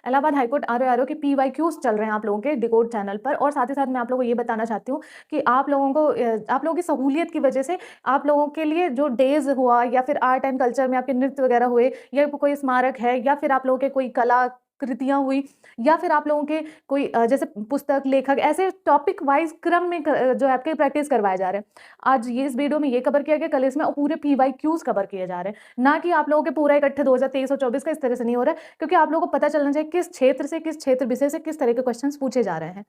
Allahabad high court are के PYQs चल रहे हैं आप लोगों के डिकोड चैनल पर। और साथ ही साथ मैं आप लोगों को ये बताना चाहती हूँ कि आप लोगों की सहूलियत की वजह से आप लोगों के लिए जो डेज हुआ या फिर आर्ट एंड कल्चर में आपके नृत्य वगैरह हुए, या कोई स्मारक है, या फिर आप लोगों के कोई कला कृतियां हुई, या फिर आप लोगों के कोई जैसे पुस्तक लेखक, ऐसे टॉपिक वाइज क्रम में जो है आपके प्रैक्टिस करवाए जा रहे हैं। आज ये इस वीडियो में ये कवर किया गया, कल इसमें पूरे PYQs कवर किए जा रहे हैं, ना कि आप लोगों के पूरा इकट्ठे 2023 और 24 का इस तरह से नहीं हो रहा है, क्योंकि आप लोगों को पता चलना चाहिए किस क्षेत्र से, किस क्षेत्र विषय से किस तरह के क्वेश्चन पूछे जा रहे हैं।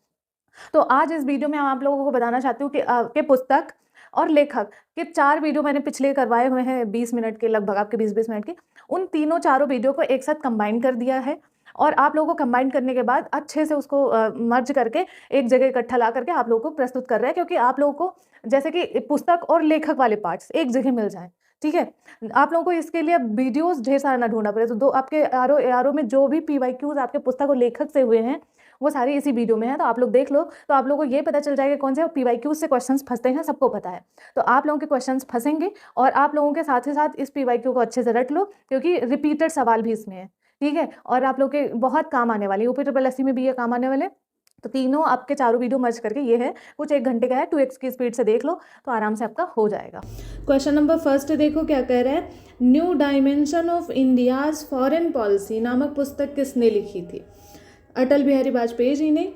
तो आज इस वीडियो में आप लोगों को बताना चाहती हूँ कि पुस्तक और लेखक के 4 वीडियो मैंने पिछले करवाए हुए हैं 20 मिनट के, लगभग आपके 20-20 मिनट के, उन तीनों चारों वीडियो को एक साथ कंबाइन कर दिया है। और आप लोगों को कंबाइन करने के बाद अच्छे से उसको मर्ज करके एक जगह इकट्ठा ला करके आप लोगों को प्रस्तुत कर रहे हैं, क्योंकि आप लोगों को जैसे कि पुस्तक और लेखक वाले पार्ट्स एक जगह मिल जाएं। ठीक है, आप लोगों को इसके लिए वीडियोस ढेर सारा ना ढूंढना पड़े। तो दो आपके आरो में जो भी PYQs आपके पुस्तक और लेखक से हुए हैं वो सारे इसी वीडियो में है, तो आप लोग देख लो, तो आप लोगों को ये पता चल जाएगा कौन से PYQs से क्वेश्चंस फंसते हैं, सबको पता है। तो आप लोगों के क्वेश्चंस फंसेंगे, और आप लोगों के साथ ही साथ इस PYQ को अच्छे से रट लो, क्योंकि रिपीटेड सवाल भी इसमें है। ठीक है, और आप लोग के बहुत काम आने वाले, UPSSC में भी ये काम आने वाले। तो तीनों आपके चारों वीडियो मर्ज करके ये है, कुछ 1 घंटे का है, 2x की स्पीड से देख लो तो आराम से आपका हो जाएगा। क्वेश्चन नंबर फर्स्ट देखो क्या कह रहा है। New dimension of India's foreign policy नामक पुस्तक किसने लिखी थी? अटल बिहारी वाजपेयी जी ने,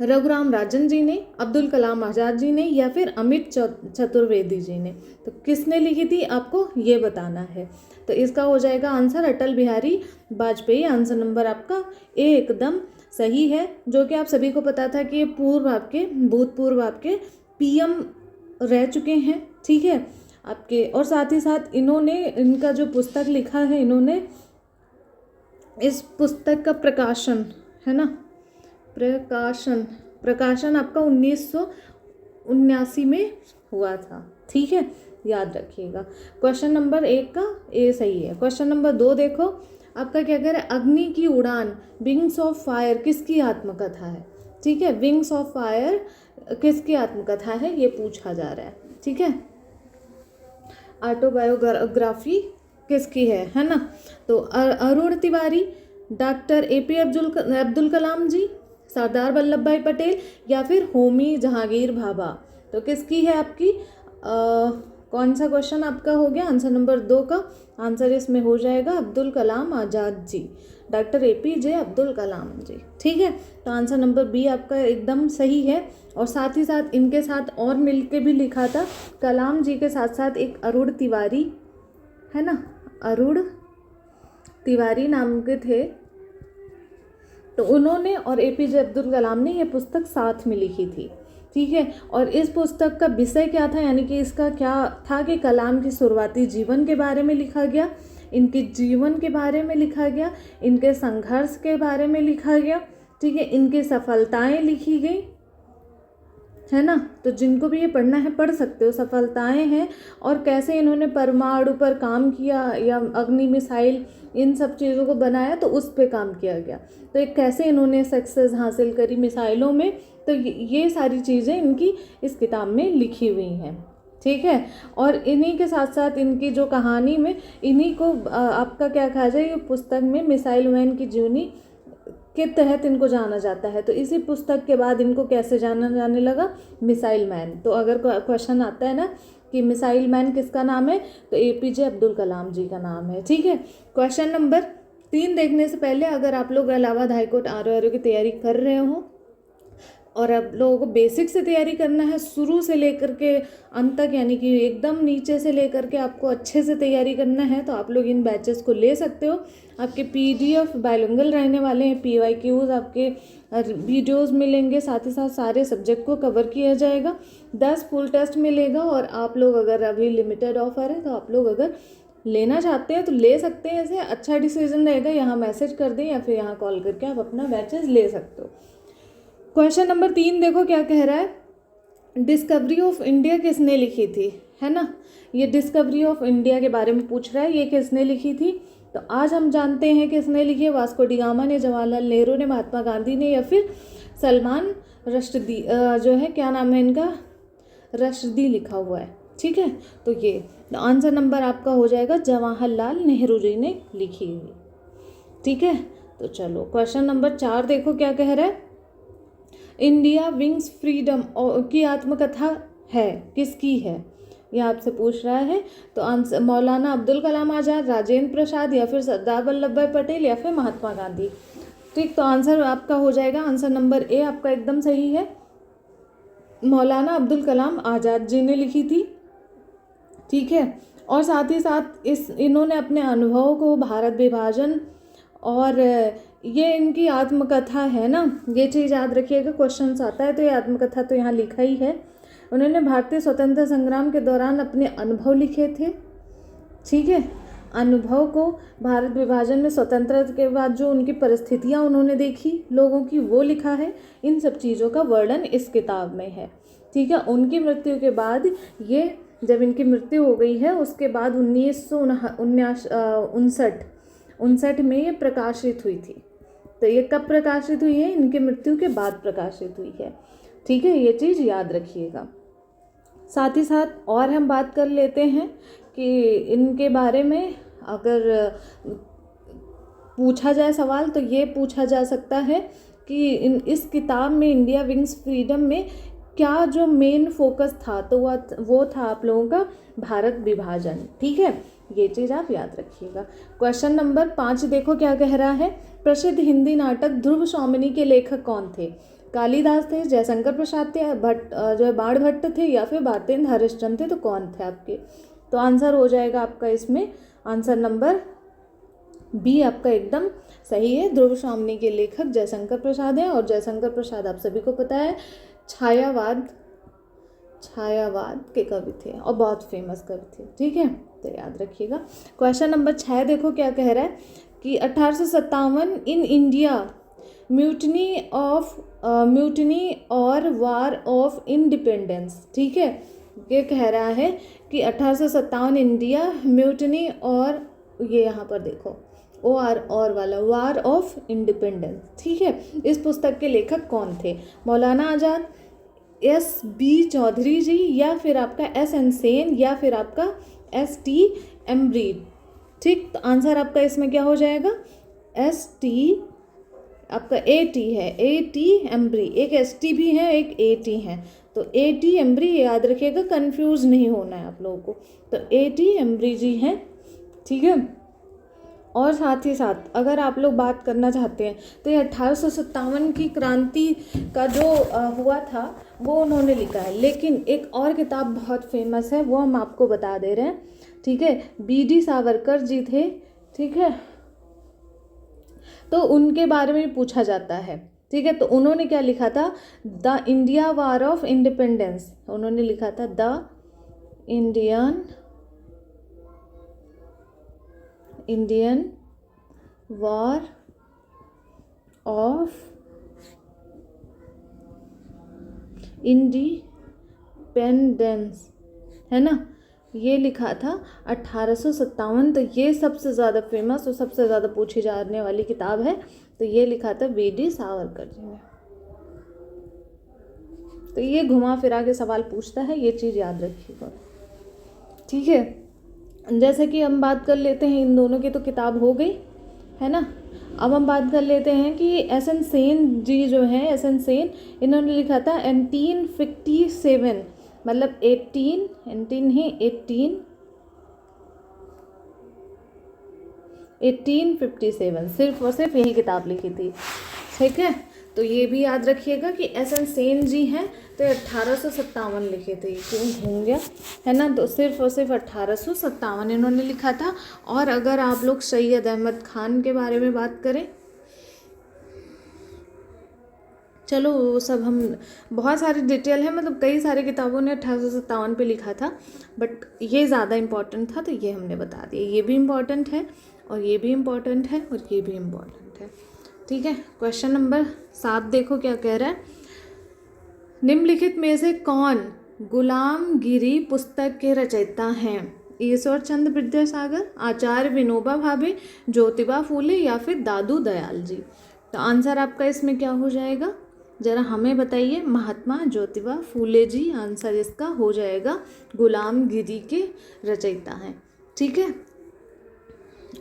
रघुराम राजन जी ने, अब्दुल कलाम आज़ाद जी ने, या फिर अमित चतुर्वेदी जी ने? तो किसने लिखी थी आपको ये बताना है। तो इसका हो जाएगा answer Atal Bihari Vajpayee. Answer number आपका ए एकदम सही है, जो कि आप सभी को पता था कि ये भूतपूर्व आपके PM रह चुके हैं। ठीक है आपके, और साथ ही साथ इन्होंने इनका जो पुस्तक लिखा है, इन्होंने इस पुस्तक का प्रकाशन है ना, प्रकाशन आपका 1979 में हुआ था। ठीक है, याद रखिएगा। क्वेश्चन नंबर 1 का ए सही है। क्वेश्चन नंबर 2 देखो आपका क्या कह रहा है। अग्नि की उड़ान विंग्स ऑफ फायर किसकी आत्मकथा है? ठीक है, विंग्स ऑफ फायर किसकी आत्मकथा है ये पूछा जा रहा है। ठीक है, ऑटोबायोग्राफी किसकी है ना? तो अरुण तिवारी, डॉक्टर APJ अब्दुल कलाम जी, सरदार वल्लभ भाई पटेल, या फिर होमी जहांगीर भाभा? तो किसकी है आपकी? कौन सा क्वेश्चन आपका हो गया? आंसर नंबर 2 का आंसर इसमें हो जाएगा अब्दुल कलाम आज़ाद जी, डॉक्टर APJ अब्दुल कलाम जी। ठीक है, तो आंसर नंबर बी आपका एकदम सही है। और साथ ही साथ इनके साथ और मिलके भी लिखा था, कलाम जी के साथ साथ एक अरुण तिवारी है ना, अरुण तिवारी नाम के थे। तो उन्होंने और APJ अब्दुल कलाम ने ये पुस्तक साथ में लिखी थी। ठीक है, और इस पुस्तक का विषय क्या था, यानी कि इसका क्या था कि कलाम की शुरुआती जीवन के बारे में लिखा गया, इनके जीवन के बारे में लिखा गया, इनके संघर्ष के बारे में लिखा गया। ठीक है, इनकी सफलताएं लिखी गई है ना। तो जिनको भी ये पढ़ना है पढ़ सकते हो, सफलताएं हैं और कैसे इन्होंने परमाणु पर काम किया या अग्नि मिसाइल इन सब चीज़ों को बनाया, तो उस पे काम किया गया। तो एक कैसे इन्होंने सक्सेस हासिल करी मिसाइलों में, तो ये सारी चीज़ें इनकी इस किताब में लिखी हुई हैं। ठीक है, और इन्हीं के साथ साथ इनकी जो कहानी में इन्हीं को आपका क्या कहा जाए, पुस्तक में मिसाइल मैन की जीवनी के तहत इनको जाना जाता है। तो इसी पुस्तक के बाद इनको कैसे जाना जाने लगा? Missile man. तो अगर क्वेश्चन आता है ना कि मिसाइल मैन किसका नाम है, तो APJ अब्दुल कलाम जी का नाम है। ठीक है, क्वेश्चन नंबर 3 देखने से पहले अगर आप लोग इलाहाबाद हाईकोर्ट RO की तैयारी कर रहे हो और आप लोगों को बेसिक से तैयारी करना है, शुरू से लेकर के अंत तक, यानी कि एकदम नीचे से लेकर के आपको अच्छे से तैयारी करना है, तो आप लोग इन बैचेस को ले सकते हो। आपके PDF बाइलिंगुअल रहने वाले हैं, PYQs आपके वीडियोस मिलेंगे, साथ ही साथ सारे सब्जेक्ट को कवर किया जाएगा। 10 फुल टेस्ट मिलेगा, और आप लोग अगर अभी लिमिटेड ऑफर है तो आप लोग अगर लेना चाहते हैं तो ले सकते हैं। ऐसे अच्छा डिसीजन रहेगा, यहाँ मैसेज कर दें या फिर यहाँ कॉल करके आप अपना बैचेस ले सकते हो। क्वेश्चन नंबर 3 देखो क्या कह रहा है। डिस्कवरी ऑफ इंडिया किसने लिखी थी, है ना? ये डिस्कवरी ऑफ इंडिया के बारे में पूछ रहा है, ये किसने लिखी थी? तो आज हम जानते हैं किसने लिखी है। वास्को डी गामा ने, जवाहरलाल नेहरू ने, महात्मा गांधी ने, या फिर सलमान रश्दी जो है, क्या नाम है इनका, रश्दी लिखा हुआ है। ठीक है, तो ये आंसर नंबर आपका हो जाएगा जवाहरलाल नेहरू जी ने लिखी हुई। ठीक है, तो चलो क्वेश्चन नंबर 4 देखो क्या कह रहा है। इंडिया विंग्स फ्रीडम की आत्मकथा है, किसकी है, ये आपसे पूछ रहा है। तो आंसर मौलाना अब्दुल कलाम आज़ाद, राजेंद्र प्रसाद, या फिर सरदार वल्लभ भाई पटेल, या फिर महात्मा गांधी। ठीक, तो आंसर आपका हो जाएगा, आंसर नंबर ए आपका एकदम सही है। मौलाना अब्दुल कलाम आज़ाद जी ने लिखी थी। ठीक है, और साथ ही साथ इन्होंने अपने अनुभव को भारत विभाजन और ये इनकी आत्मकथा है ना, ये चीज़ याद रखिएगा, क्वेश्चन आता है तो ये आत्मकथा तो यहाँ लिखा ही है। उन्होंने भारतीय स्वतंत्रता संग्राम के दौरान अपने अनुभव लिखे थे। ठीक है, अनुभव को भारत विभाजन में स्वतंत्रता के बाद जो उनकी परिस्थितियाँ उन्होंने देखी लोगों की, वो लिखा है। इन सब चीज़ों का वर्णन इस किताब में है। ठीक है, उनकी मृत्यु के बाद ये, जब इनकी मृत्यु हो गई है उसके बाद 1959 में ये प्रकाशित हुई थी। तो ये कब प्रकाशित हुई है, इनकी मृत्यु के बाद प्रकाशित हुई है। ठीक है, ये चीज़ याद रखिएगा। साथ ही साथ और हम बात कर लेते हैं कि इनके बारे में अगर पूछा जाए सवाल तो ये पूछा जा सकता है कि इस किताब में इंडिया विंग्स फ्रीडम में क्या जो मेन फोकस था, तो वो था आप लोगों का भारत विभाजन। ठीक है, ये चीज़ आप याद रखिएगा। क्वेश्चन नंबर 5 देखो क्या कह रहा है। प्रसिद्ध हिंदी नाटक ध्रुव स्वामिनी के लेखक कौन थे? कालिदास थे, जयशंकर प्रसाद थे, जो है बाण भट्ट थे, या फिर भारतेंद्र हरिश्चंद्र थे। तो कौन थे आपके? तो आंसर हो जाएगा आपका इसमें आंसर नंबर बी आपका एकदम सही है। ध्रुव स्वामिनी के लेखक जयशंकर प्रसाद हैं, और जयशंकर प्रसाद आप सभी को पता है छायावाद के कवि थे और बहुत फेमस कवि थे। ठीक है, तो याद रखिएगा। क्वेश्चन नंबर 6 देखो क्या कह रहा है कि 1857 इन इंडिया म्यूटनी और वार ऑफ इंडिपेंडेंस। ठीक है, ये कह रहा है कि 1857 इंडिया म्यूटनी और ये यहाँ पर देखो और वाला वार ऑफ इंडिपेंडेंस। ठीक है, इस पुस्तक के लेखक कौन थे? मौलाना आज़ाद, S.B. चौधरी जी, या फिर आपका S.N. सेन, या फिर आपका S.T. एम्ब्रीड। ठीक, तो आंसर आपका इसमें क्या हो जाएगा? S.T. आपका A.T. है, A.T. एम्ब्री। एक S.T. भी है, एक A.T. है, तो A.T. एम्ब्री याद रखिएगा, कंफ्यूज नहीं होना है आप लोगों को। तो A.T. एम्ब्री जी हैं। ठीक है, और साथ ही साथ अगर आप लोग बात करना चाहते हैं तो ये 1857 की क्रांति का जो हुआ था वो उन्होंने लिखा है। लेकिन एक और किताब बहुत फेमस है, वो हम आपको बता दे रहे हैं। ठीक है, B.D. सावरकर जी थे। ठीक है, तो उनके बारे में पूछा जाता है। ठीक है, तो उन्होंने क्या लिखा था? The India war of independence. उन्होंने लिखा था the Indian war of independence, है ना, ये लिखा था 1857। तो ये सबसे ज़्यादा फेमस और सबसे ज़्यादा पूछी जाने वाली किताब है। तो ये लिखा था B.D. सावरकर जी ने। तो ये घुमा फिरा के सवाल पूछता है, ये चीज़ याद रखिएगा। ठीक है, जैसे कि हम बात कर लेते हैं, इन दोनों की तो किताब हो गई है ना। अब हम बात कर लेते हैं कि S.N. सेन जी जो हैं, S.N. सेन, इन्होंने लिखा था 1857, मतलब 1857 सिर्फ और सिर्फ यही किताब लिखी थी। ठीक है, तो ये भी याद रखिएगा कि S.N. सेन जी हैं तो 1857 लिखे थे। क्यों घूम गया, है ना। तो सिर्फ और सिर्फ 1857 इन्होंने लिखा था। और अगर आप लोग सैयद अहमद खान के बारे में बात करें, चलो वो सब हम बहुत सारी डिटेल है, मतलब कई सारी किताबों ने 1857 पे लिखा था, बट ये ज़्यादा इम्पोर्टेंट था तो ये हमने बता दिया। ये भी इम्पोर्टेंट है और ये भी इम्पोर्टेंट है और ये भी इम्पोर्टेंट है। ठीक है, क्वेश्चन नंबर 7 देखो क्या कह रहा है। निम्नलिखित में से कौन गुलामगिरी पुस्तक के रचयिता हैं? ईश्वर चंद्र विद्यासागर, आचार्य विनोबा भावे, ज्योतिबा फूले, या फिर दादू दयाल जी। तो आंसर आपका इसमें क्या हो जाएगा, जरा हमें बताइए। महात्मा ज्योतिबा फूले जी आंसर इसका हो जाएगा, गुलामगिरी के रचयिता हैं। ठीक है,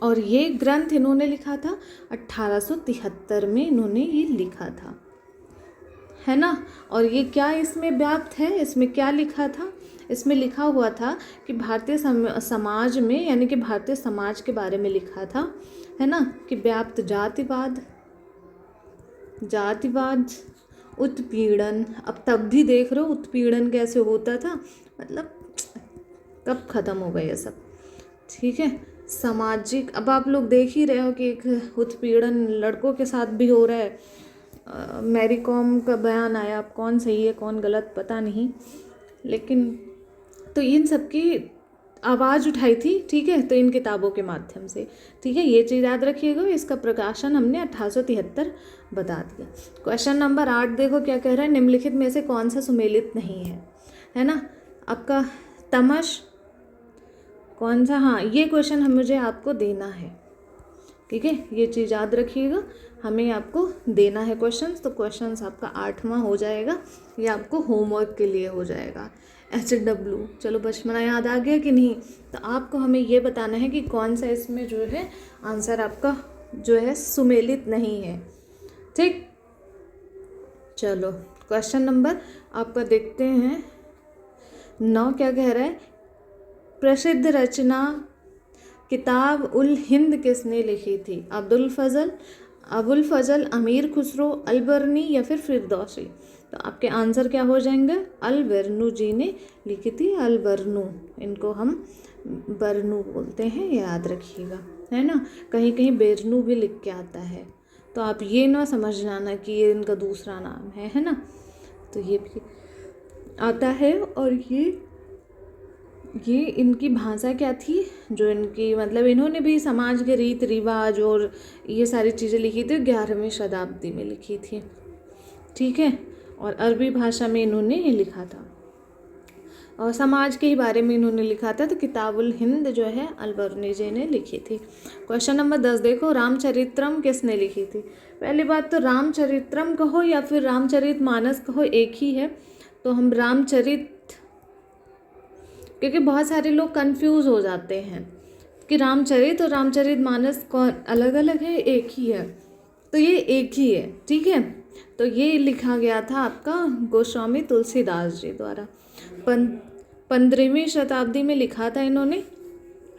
और ये ग्रंथ इन्होंने लिखा था 1873 में इन्होंने ये लिखा था, है ना। और ये क्या इसमें व्याप्त है, इसमें क्या लिखा था, इसमें लिखा हुआ था कि भारतीय समाज में, यानी कि भारतीय समाज के बारे में लिखा था, है ना, कि व्याप्त जातिवाद, उत्पीड़न। अब तब भी देख रहे हो उत्पीड़न कैसे होता था, मतलब कब ख़त्म हो गया ये सब, ठीक है। सामाजिक, अब आप लोग देख ही रहे हो कि एक उत्पीड़न लड़कों के साथ भी हो रहा है। मैरी कॉम का बयान आया, अब कौन सही है कौन गलत पता नहीं, लेकिन तो इन सब की आवाज़ उठाई थी, ठीक है, तो इन किताबों के माध्यम से, ठीक है। ये चीज़ याद रखिएगा, इसका प्रकाशन हमने 1873 बता दिया। क्वेश्चन नंबर 8 देखो क्या कह रहा है, निम्नलिखित में से कौन सा सुमेलित नहीं है ना। आपका तमश कौन सा, हाँ ये क्वेश्चन मुझे आपको देना है, ठीक है, ये चीज़ याद रखिएगा, हमें आपको देना है क्वेश्चंस। तो क्वेश्चंस आपका 8वां हो जाएगा, ये आपको होमवर्क के लिए हो जाएगा। HW, चलो बचपना याद आ गया कि नहीं, तो आपको हमें ये बताना है कि कौन सा इसमें जो है आंसर आपका जो है सुमेलित नहीं है, ठीक। चलो क्वेश्चन नंबर आपका देखते हैं 9 क्या कह रहा है, प्रसिद्ध रचना किताब उल हिंद किसने लिखी थी, अबुल फजल, अमीर खुसरो, अलबर्नी या फिर फिरदौसी। तो आपके आंसर क्या हो जाएंगे, अलबर्नू जी ने लिखी थी, अलबर्नू, इनको हम बर्नू बोलते हैं, याद रखिएगा, है ना। कहीं कहीं बेरनू भी लिख के आता है, तो आप ये ना समझ जाना कि ये इनका दूसरा नाम है ना, तो ये भी आता है। और ये इनकी भाषा क्या थी, जो इनकी मतलब इन्होंने भी समाज के रीत रिवाज और ये सारी चीज़ें लिखी थी, 11वीं शताब्दी में लिखी थी, ठीक है। और अरबी भाषा में इन्होंने ये लिखा था, और समाज के ही बारे में इन्होंने लिखा था, तो किताबुल हिंद जो है अलबर्नी जी ने लिखी थी। क्वेश्चन नंबर 10 देखो, रामचरित्रम किसने लिखी थी। पहली बात तो रामचरित्रम कहो या फिर रामचरित मानस कहो, एक ही है, तो हम रामचरित, क्योंकि बहुत सारे लोग कंफ्यूज हो जाते हैं कि रामचरित और रामचरित मानस कौन अलग अलग है, एक ही है, तो ये एक ही है, ठीक है। तो ये लिखा गया था आपका गोस्वामी तुलसीदास जी द्वारा, 15वीं शताब्दी में लिखा था इन्होंने,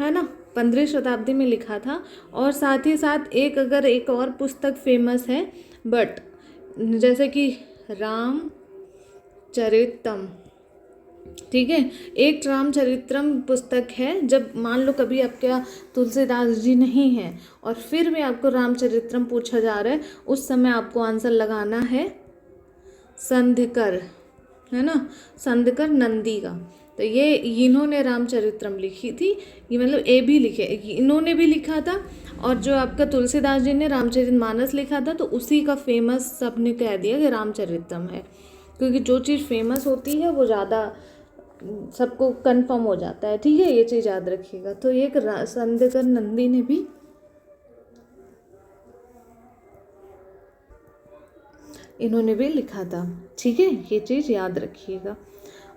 है ना, 15वीं शताब्दी में लिखा था। और साथ ही साथ एक और पुस्तक फेमस है, बट जैसे कि रामचरितम, ठीक है, एक रामचरित्रम पुस्तक है। जब मान लो कभी आपके यहाँ तुलसीदास जी नहीं है और फिर भी आपको रामचरित्रम पूछा जा रहा है, उस समय आपको आंसर लगाना है संधिकर, है ना, संधिकर नंदी का। तो ये इन्होंने रामचरित्रम लिखी थी, ये मतलब ए भी लिखे, इन्होंने भी लिखा था, और जो आपका तुलसीदास जी ने रामचरितमानस लिखा था, तो उसी का फेमस सबने कह दिया कि रामचरित्रम है, क्योंकि जो चीज़ फेमस होती है वो ज़्यादा सबको कंफर्म हो जाता है, ठीक है, ये चीज़ याद रखिएगा। तो एक संधिकर नंदी ने भी इन्होंने भी लिखा था, ठीक है, ये चीज़ याद रखिएगा।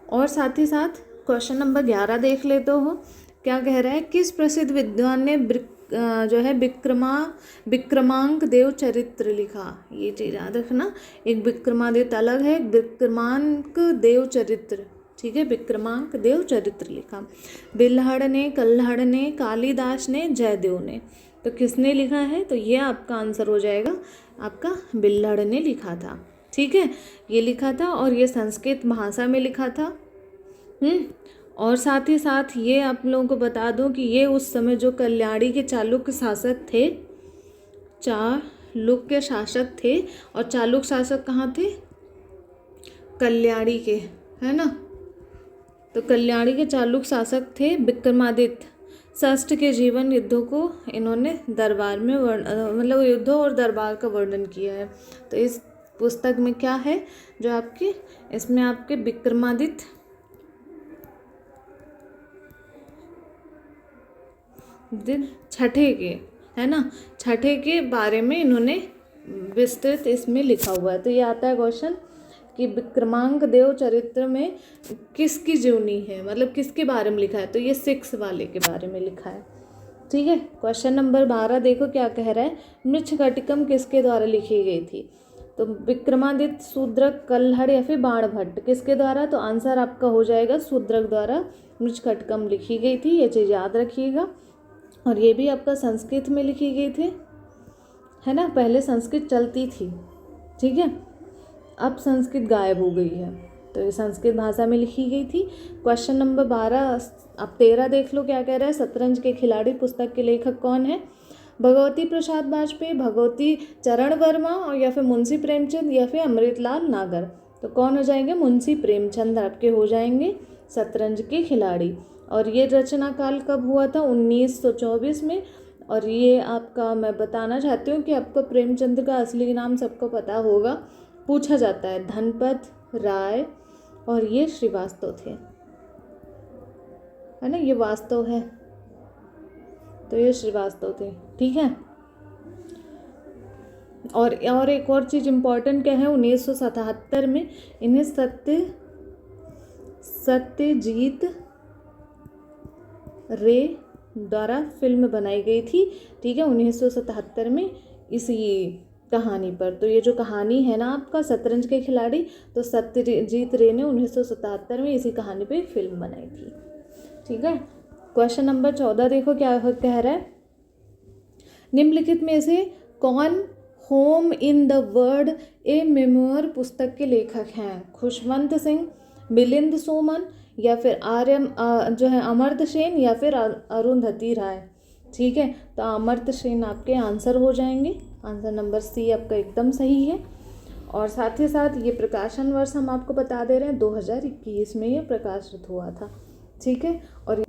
और साथ ही साथ क्वेश्चन नंबर 11 देख लेते हो, क्या कह रहा है, किस प्रसिद्ध विद्वान ने जो है विक्रमांक देव चरित्र लिखा। ये चीज़ याद रखना, एक विक्रमादित्य अलग है, एक विक्रमांक देव चरित्र, ठीक है, विक्रमांक देव चरित्र लिखा। बिल्हड़ ने, कल्हड़ ने, कालिदास ने, जयदेव ने, तो किसने लिखा है, तो ये आपका आंसर हो जाएगा, आपका बिल्हड़ ने लिखा था, ठीक है, ये लिखा था, और ये संस्कृत भाषा में लिखा था। और साथ ही साथ ये आप लोगों को बता दूं कि ये उस समय जो कल्याणी के चालुक्य शासक थे, चालुक्य शासक थे, और चालुक्य शासक कहाँ थे, कल्याणी के, है ना, तो कल्याणी के चालुक्य शासक थे विक्रमादित्य षष्ठ के जीवन युद्धों को इन्होंने दरबार में मतलब युद्धों और दरबार का वर्णन किया है। तो इस पुस्तक में क्या है जो आपके, इसमें आपके विक्रमादित्य छठे के, है ना, छठे के बारे में इन्होंने विस्तृत इसमें लिखा हुआ है। तो ये आता है क्वेश्चन कि विक्रमांक देव चरित्र में किसकी जीवनी है, मतलब किसके बारे में लिखा है, तो ये 6 वाले के बारे में लिखा है, ठीक है। क्वेश्चन नंबर 12 देखो क्या कह रहा है, मृच्छकटिकम किसके द्वारा लिखी गई थी? तो विक्रमादित्य, शूद्रक, कल्हड़ या फिर बाणभट्ट, किसके द्वारा? तो आंसर आपका हो जाएगा शूद्रक द्वारा मृच्छकटिकम लिखी गई थी, ये चीज़ याद रखिएगा। और ये भी आपका संस्कृत में लिखी गई थी, है ना, पहले संस्कृत चलती थी, ठीक है, अब संस्कृत गायब हो गई है, तो ये संस्कृत भाषा में लिखी गई थी। क्वेश्चन नंबर 12, अब 13 देख लो क्या कह रहा है, शतरंज के खिलाड़ी पुस्तक के लेखक कौन है? भगवती प्रसाद वाजपेयी, भगवती चरण वर्मा, और या फिर मुंशी प्रेमचंद, या फिर अमृतलाल नागर। तो कौन हो जाएंगे? मुंशी प्रेमचंद आपके हो जाएंगे शतरंज के खिलाड़ी। और ये रचना काल कब हुआ था? 1924 में। और ये आपका मैं बताना चाहती हूँ कि आपको प्रेमचंद का असली नाम सबको पता होगा, पूछा जाता है, धनपत राय, और ये श्रीवास्तव थे, है ना, ये वास्तव है, तो ये श्रीवास्तव थे, ठीक है। और एक और चीज़ इम्पॉर्टेंट क्या है, 1977 में इन्हें सत्यजीत रे द्वारा फिल्म बनाई गई थी, ठीक है, 1977 में इसी कहानी पर। तो ये जो कहानी है ना आपका शतरंज के खिलाड़ी, तो सत्यजीत रे ने 1977 में इसी कहानी पे फिल्म बनाई थी, ठीक है। क्वेश्चन नंबर 14 देखो क्या कह रहा है, निम्नलिखित में से कौन home in the world A memoir पुस्तक के लेखक हैं? खुशवंत सिंह, मिलिंद सोमन, या फिर जो है अमर्त्य सेन, या फिर अरुंधति राय, ठीक है। तो अमर्त्य सेन आपके आंसर हो जाएंगे, आंसर नंबर सी आपका एकदम सही है। और साथ ही साथ ये प्रकाशन वर्ष हम आपको बता दे रहे हैं, 2021 में ये प्रकाशित हुआ था, ठीक है। और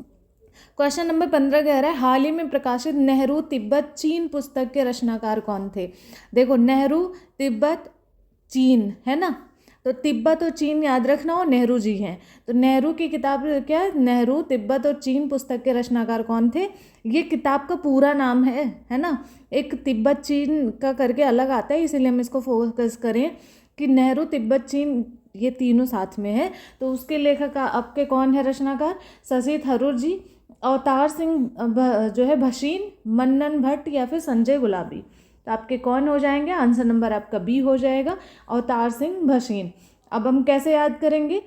क्वेश्चन नंबर 15 कह रहा है, हाल ही में प्रकाशित नेहरू तिब्बत चीन पुस्तक के रचनाकार कौन थे? देखो, नेहरू तिब्बत चीन, है ना, तो तिब्बत और चीन याद रखना, और नेहरू जी हैं। तो नेहरू की किताब क्या है? नेहरू तिब्बत और चीन पुस्तक के रचनाकार कौन थे? ये किताब का पूरा नाम है ना, एक तिब्बत चीन का करके अलग आता है, इसीलिए हम इसको फोकस करें कि नेहरू तिब्बत चीन ये तीनों साथ में है। तो उसके लेखक आपके कौन है रचनाकार? शशि थरूर जी, अवतार सिंह जो है भसीन, मन्नन भट्ट, या फिर संजय गुलाबी। तो आपके कौन हो जाएंगे? आंसर नंबर आपका बी हो जाएगा, अवतार सिंह भसीन। अब हम कैसे याद करेंगे?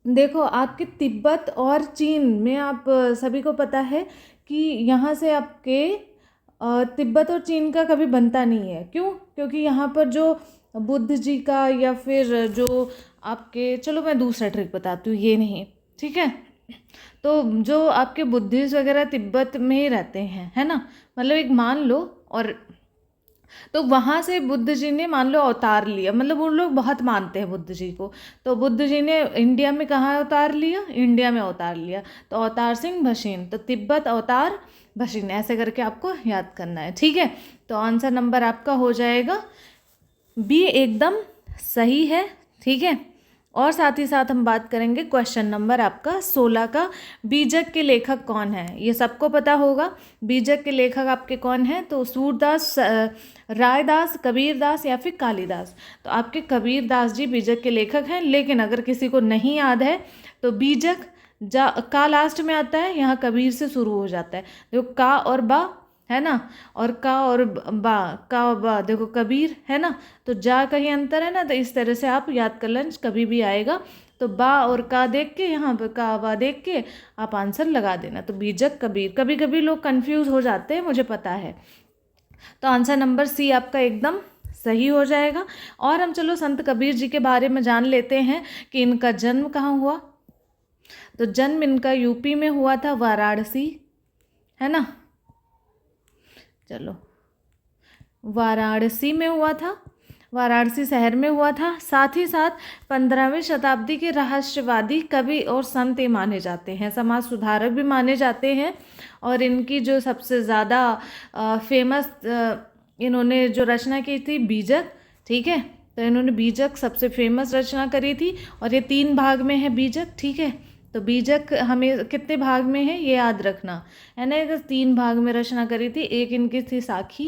देखो, आपके तिब्बत और चीन में आप सभी को पता है कि यहाँ से आपके तिब्बत और चीन का कभी बनता नहीं है। क्यों? क्योंकि यहाँ पर जो बुद्ध जी का, या फिर जो आपके, चलो मैं दूसरा ट्रिक बताती हूँ, ये नहीं, ठीक है। तो जो आपके बुद्धिस्ट वगैरह तिब्बत में ही रहते हैं, है ना, मतलब एक मान लो, और तो वहाँ से बुद्ध जी ने मान लो अवतार लिया, मतलब उन लोग बहुत मानते हैं बुद्ध जी को, तो बुद्ध जी ने इंडिया में कहाँ अवतार लिया? इंडिया में अवतार लिया, तो अवतार सिंह भसीन, तो तिब्बत अवतार भसीन, ऐसे करके आपको याद करना है, ठीक है। तो आंसर नंबर आपका हो जाएगा बी, एकदम सही है, ठीक है। और साथ ही साथ हम बात करेंगे क्वेश्चन नंबर आपका 16 का, बीजक के लेखक कौन है? ये सबको पता होगा, बीजक के लेखक आपके कौन हैं? तो सूरदास, रायदास, कबीरदास, या फिर कालिदास। तो आपके कबीरदास जी बीजक के लेखक हैं, लेकिन अगर किसी को नहीं याद है तो बीजक का लास्ट में आता है, यहाँ कबीर से शुरू हो जाता है, देखो का और बा, है ना, और का और बा, का और बा, देखो कबीर, है ना, तो जा कहीं अंतर है ना, तो इस तरह से आप याद कर लें, कभी भी आएगा तो बा और का देख के, यहाँ पर का बा देख के आप आंसर लगा देना। तो बीजक कबीर, कभी कभी लोग कंफ्यूज हो जाते हैं, मुझे पता है। तो आंसर नंबर सी आपका एकदम सही हो जाएगा। और हम चलो संत कबीर जी के बारे में जान लेते हैं कि इनका जन्म कहाँ हुआ। तो जन्म इनका यूपी में हुआ था, वाराणसी, है ना, चलो वाराणसी में हुआ था, वाराणसी शहर में हुआ था। साथ ही साथ 15वीं शताब्दी के रहस्यवादी कवि और संत ये माने जाते हैं, समाज सुधारक भी माने जाते हैं। और इनकी जो सबसे ज़्यादा फेमस इन्होंने जो रचना की थी बीजक, ठीक है, तो इन्होंने बीजक सबसे फेमस रचना करी थी, और ये 3 भाग में है बीजक, ठीक है। तो बीजक हमें कितने भाग में है ये याद रखना है ना, 3 भाग में रचना करी थी। एक इनकी थी साखी,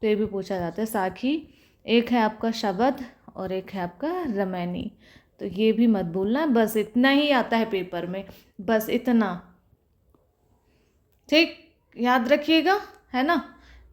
तो ये भी पूछा जाता है साखी, एक है आपका शबद, और एक है आपका रमैनी। तो ये भी मत भूलना, बस इतना ही आता है पेपर में, बस इतना, ठीक। याद रखिएगा, है ना।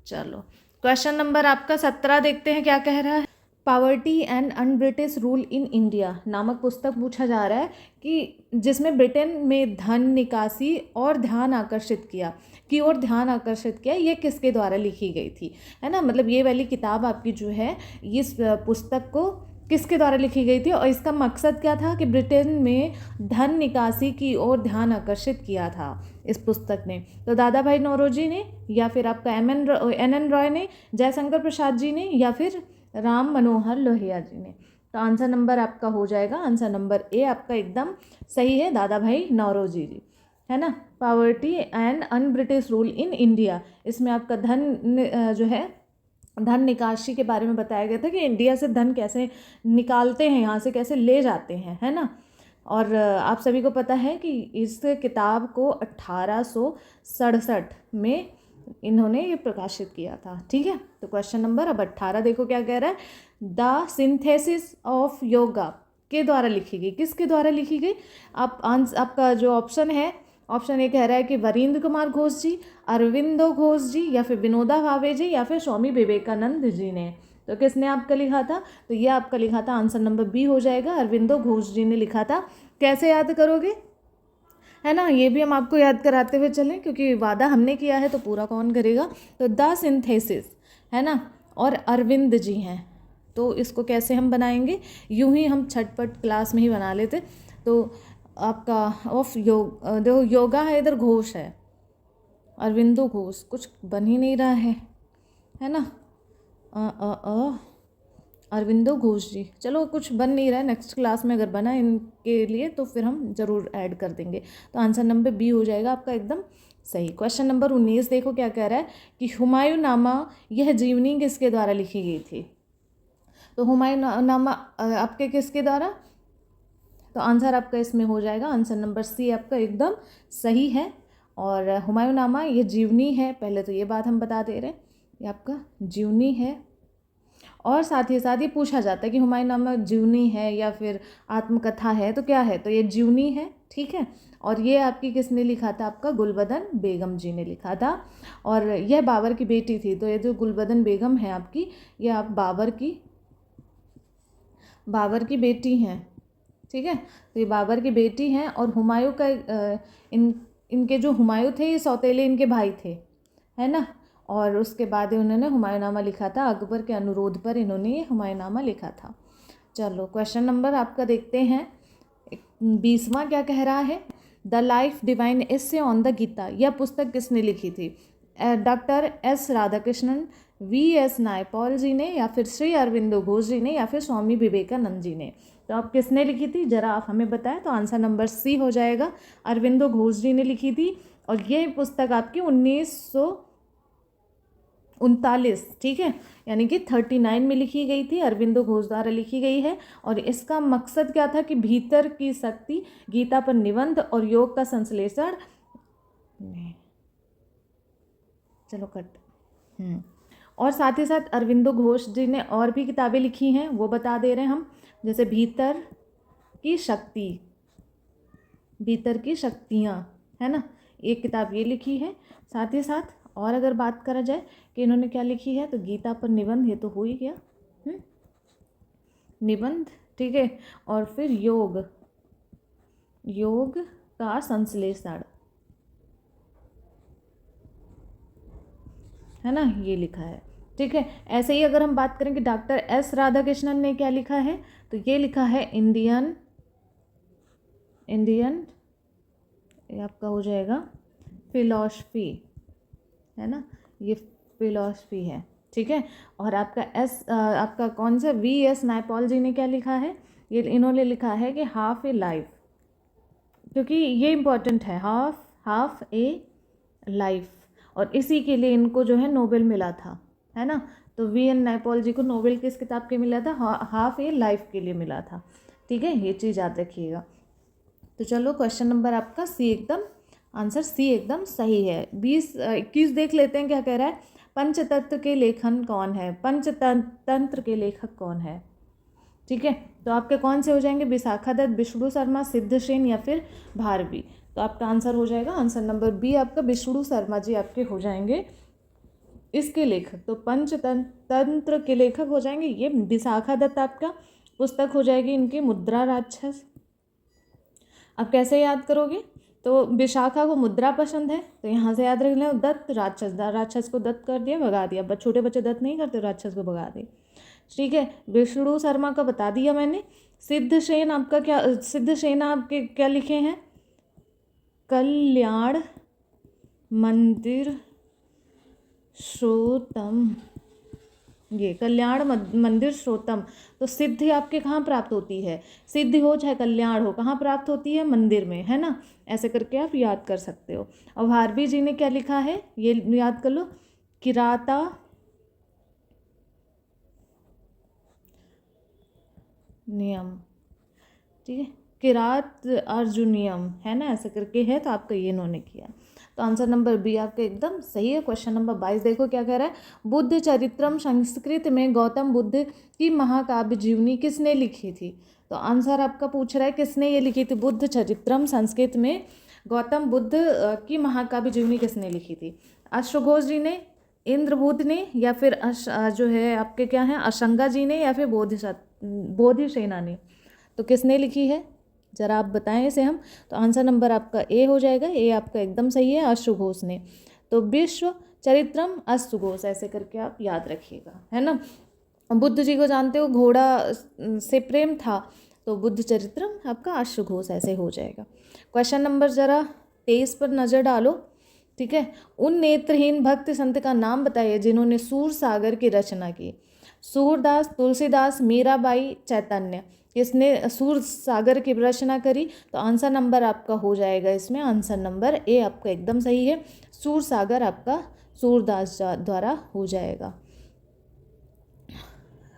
चलो क्वेश्चन नंबर आपका 17 देखते हैं क्या कह रहा है। Poverty and un British rule in India नामक पुस्तक पूछा जा रहा है कि जिसमें ब्रिटेन में धन निकासी और ध्यान आकर्षित किया की ओर ध्यान आकर्षित किया, ये किसके द्वारा लिखी गई थी, है ना। मतलब ये वाली किताब आपकी जो है, इस पुस्तक को किसके द्वारा लिखी गई थी और इसका मकसद क्या था कि ब्रिटेन में धन निकासी की ओर ध्यान आकर्षित किया था इस पुस्तक ने। तो दादा भाई नौरोजी ने, या फिर आपका एन रॉय ने, जयशंकर प्रसाद जी ने, या फिर राम मनोहर लोहिया जी ने। तो आंसर नंबर आपका हो जाएगा, आंसर नंबर ए आपका एकदम सही है, दादा भाई नौरोजी जी, है ना। Poverty and un British rule in India, इसमें आपका धन जो है, धन निकासी के बारे में बताया गया था कि इंडिया से धन कैसे निकालते हैं, यहाँ से कैसे ले जाते हैं, है ना। और आप सभी को पता है कि इस किताब को 1867 में इन्होंने ये प्रकाशित किया था, ठीक है। तो क्वेश्चन नंबर अब 18 देखो क्या कह रहा है। द सिंथेसिस ऑफ योगा के द्वारा लिखी गई, किसके द्वारा लिखी गई। आपका जो ऑप्शन है, ऑप्शन ए कह रहा है कि वरिंद्र कुमार घोष जी, अरविंदो घोष जी, या फिर विनोदा भावे जी, या फिर स्वामी विवेकानंद जी ने। तो किसने आपका लिखा था, तो ये आपका लिखा था, आंसर नंबर बी हो जाएगा, अरविंदो घोष जी ने लिखा था। कैसे याद करोगे, है ना, ये भी हम आपको याद कराते हुए चलें क्योंकि वादा हमने किया है तो पूरा कौन करेगा। तो द सिंथेसिस, है ना, और अरविंद जी हैं। तो इसको कैसे हम बनाएंगे, यूं ही हम छटपट क्लास में ही बना लेते। तो आपका ऑफ देखो योगा है, इधर घोष है, अरविंदो घोष, कुछ बन ही नहीं रहा है ना। अरविंदो घोष जी, चलो कुछ बन नहीं रहा है, नेक्स्ट क्लास में अगर बना इनके लिए तो फिर हम ज़रूर ऐड कर देंगे। तो आंसर नंबर बी हो जाएगा आपका एकदम सही। क्वेश्चन नंबर 19 देखो क्या कह रहा है कि हुमायूं नामा यह जीवनी किसके द्वारा लिखी गई थी। तो हुमायूं नामा आपके किसके द्वारा, तो आंसर आपका इसमें हो जाएगा, आंसर नंबर सी आपका एकदम सही है। और हुमायूं नामा ये जीवनी है, पहले तो ये बात हम बता दे रहे हैं, ये आपका जीवनी है। और साथ ही साथ ये पूछा जाता है कि हुमायूं नामा जीवनी है या फिर आत्मकथा है, तो क्या है, तो ये जीवनी है, ठीक है। और ये आपकी किसने लिखा था, आपका गुलबदन बेगम जी ने लिखा था। और यह बाबर की बेटी थी, तो ये जो गुलबदन बेगम है आपकी, ये आप बाबर की बेटी हैं, ठीक है। तो ये बाबर की बेटी हैं। और हुमायूं का इनके जो हुमायूं थे, ये सौतेले इनके भाई थे, है ना। और उसके बाद इन्होंने हुमायूंनामा लिखा था, अकबर के अनुरोध पर इन्होंने ये हुमायूंनामा लिखा था। चलो क्वेश्चन नंबर आपका देखते हैं 20वां क्या कह रहा है। The life divine essay on the Gita, यह पुस्तक किसने लिखी थी। Doctor S Radhakrishnan, V S. Naipaul ji ने, या फिर श्री अरविंदो घोष जी ने, या फिर स्वामी विवेकानंद जी ने। तो आप किसने लिखी थी जरा आप हमें बताएं। तो आंसर नंबर सी हो जाएगा, अरविंदो घोष जी ने लिखी थी। और ये पुस्तक आपकी 1939, ठीक है, यानी कि 39 में लिखी गई थी, अरविंदो घोष द्वारा लिखी गई है। और इसका मकसद क्या था कि भीतर की शक्ति, गीता पर निबंध और योग का संश्लेषण। चलो कट। और साथ ही साथ अरविंदो घोष जी ने और भी किताबें लिखी हैं, वो बता दे रहे हैं हम, जैसे भीतर की शक्ति, भीतर की शक्तियाँ, है ना, एक किताब ये लिखी है। साथ ही साथ और अगर बात करा जाए कि इन्होंने क्या लिखी है, तो गीता पर निबंध, ये तो हो ही गया निबंध, ठीक है। और फिर योग का संश्लेषण, है ना, ये लिखा है, ठीक है। ऐसे ही अगर हम बात करें कि डॉक्टर एस राधाकृष्णन ने क्या लिखा है, तो ये लिखा है इंडियन, ये आपका हो जाएगा फिलॉसफी, है ना, ये फिलॉसफी है, ठीक है। और आपका आपका कौन सा वी.एस. नायपॉल जी ने क्या लिखा है, ये इन्होंने लिखा है कि हाफ ए लाइफ, क्योंकि ये इम्पोर्टेंट है, हाफ ए लाइफ। और इसी के लिए इनको जो है नोबेल मिला था, है ना। तो वी.एन. नायपॉल जी को नोबेल किस किताब के मिला था, हाफ ए लाइफ के लिए मिला था, ठीक है, ये चीज़ याद रखिएगा। तो चलो क्वेश्चन नंबर आपका सी एकदम, आंसर सी एकदम सही है। 21 देख लेते हैं क्या कह रहा है। पंचतंत्र के लेखन कौन है, पंचतंत्र के लेखक कौन है, ठीक है। तो आपके कौन से हो जाएंगे, विशाखा दत्त, विष्णु शर्मा, सिद्धसेन, या फिर भारवी। तो आपका आंसर हो जाएगा आंसर नंबर बी आपका विष्णु शर्मा जी आपके हो जाएंगे इसके लेखक। तो पंचतंत्र के लेखक हो जाएंगे ये विशाखा दत्त। आपका पुस्तक हो जाएगी इनकी मुद्रा राक्षस। अब कैसे याद करोगे, तो विशाखा को मुद्रा पसंद है तो यहाँ से याद रख लें दत्त राक्षस, राक्षस को दत्त कर दिया भगा दिया, बस छोटे बच्चे दत्त नहीं करते, राक्षस को भगा दे। ठीक है, विष्णु शर्मा का बता दिया मैंने। सिद्धसेन आपका क्या, सिद्धसेन आपके क्या लिखे हैं, कल्याण मंदिर श्रोतम, ये कल्याण मंदिर श्रोतम। तो सिद्धि आपके कहाँ प्राप्त होती है, सिद्धि हो चाहे कल्याण हो, कहाँ प्राप्त होती है, मंदिर में, है ना। ऐसे करके आप याद कर सकते हो। और भारवी जी ने क्या लिखा है ये याद कर लो, किराता नियम, ठीक है, किरात अर्जुनियम, है ना, ऐसे करके है। तो आपका ये इन्होंने किया। तो आंसर नंबर बी आपका एकदम सही है। क्वेश्चन नंबर 22 देखो क्या कह रहा है, बुद्ध चरित्रम संस्कृत में गौतम बुद्ध की महाकाव्य जीवनी किसने लिखी थी। तो आंसर आपका पूछ रहा है किसने ये लिखी थी, बुद्ध चरित्रम संस्कृत में गौतम बुद्ध की महाकाव्य जीवनी किसने लिखी थी। अश्वघोष जी ने, इंद्रबुद्ध ने, या फिर जो है आपके क्या हैं अशंगा जी ने, या फिर बोधिसेना ने। तो किसने लिखी है जरा आप बताएं इसे हम। तो आंसर नंबर आपका ए हो जाएगा, ए आपका एकदम सही है, अश्वघोष ने। तो विश्व चरित्रम अश्वघोष, ऐसे करके आप याद रखिएगा, है ना। बुद्ध जी को जानते हो, घोड़ा से प्रेम था, तो बुद्ध चरित्रम आपका अश्वघोष ऐसे हो जाएगा। क्वेश्चन नंबर जरा 23 पर नज़र डालो, ठीक है। उन नेत्रहीन भक्त संत का नाम बताइए जिन्होंने सूर सागर की रचना की। सूरदास, तुलसीदास, मीराबाई, चैतन्य, किसने सूर सागर की रचना करी। तो आंसर नंबर आपका हो जाएगा इसमें आंसर नंबर ए आपका एकदम सही है, सूर सागर आपका सूरदास द्वारा हो जाएगा।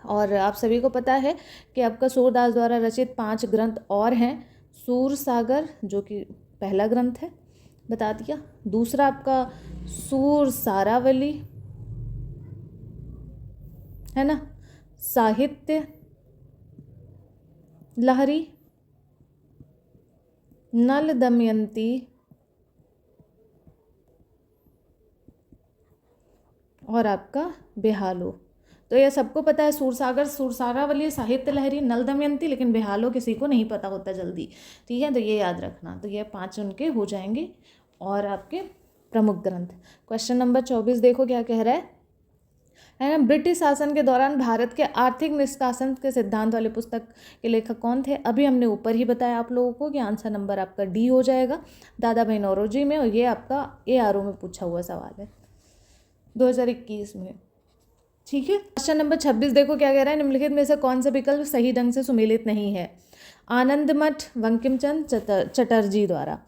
और आप सभी को पता है कि आपका सूरदास द्वारा रचित 5 ग्रंथ और हैं। सूर सागर जो कि पहला ग्रंथ है, बता दिया। दूसरा आपका सूर सारावली, है ना, साहित्य लहरी, नल दमयंती और आपका बेहालो। तो ये सबको पता है, सूरसागर, सूरसारावली, साहित्य लहरी, नल दमयंती, लेकिन बेहालो किसी को नहीं पता होता जल्दी, ठीक है। तो ये याद रखना। तो ये 5 उनके हो जाएंगे और आपके प्रमुख ग्रंथ। क्वेश्चन नंबर 24 देखो क्या कह रहा है ना। ब्रिटिश शासन के दौरान भारत के आर्थिक निष्कासन के सिद्धांत वाले पुस्तक के लेखक कौन थे। अभी हमने ऊपर ही बताया आप लोगों को कि आंसर नंबर आपका डी हो जाएगा, दादा भाई नौरोजी में। और ये आपका ARO में पूछा हुआ सवाल है 2021 में, ठीक है। क्वेश्चन नंबर 26 देखो क्या कह रहा है, निम्नलिखित में से कौन सा विकल्प सही ढंग से सुमेलित नहीं है। आनंद मठ बंकिम चंद्र चटर्जी द्वारा,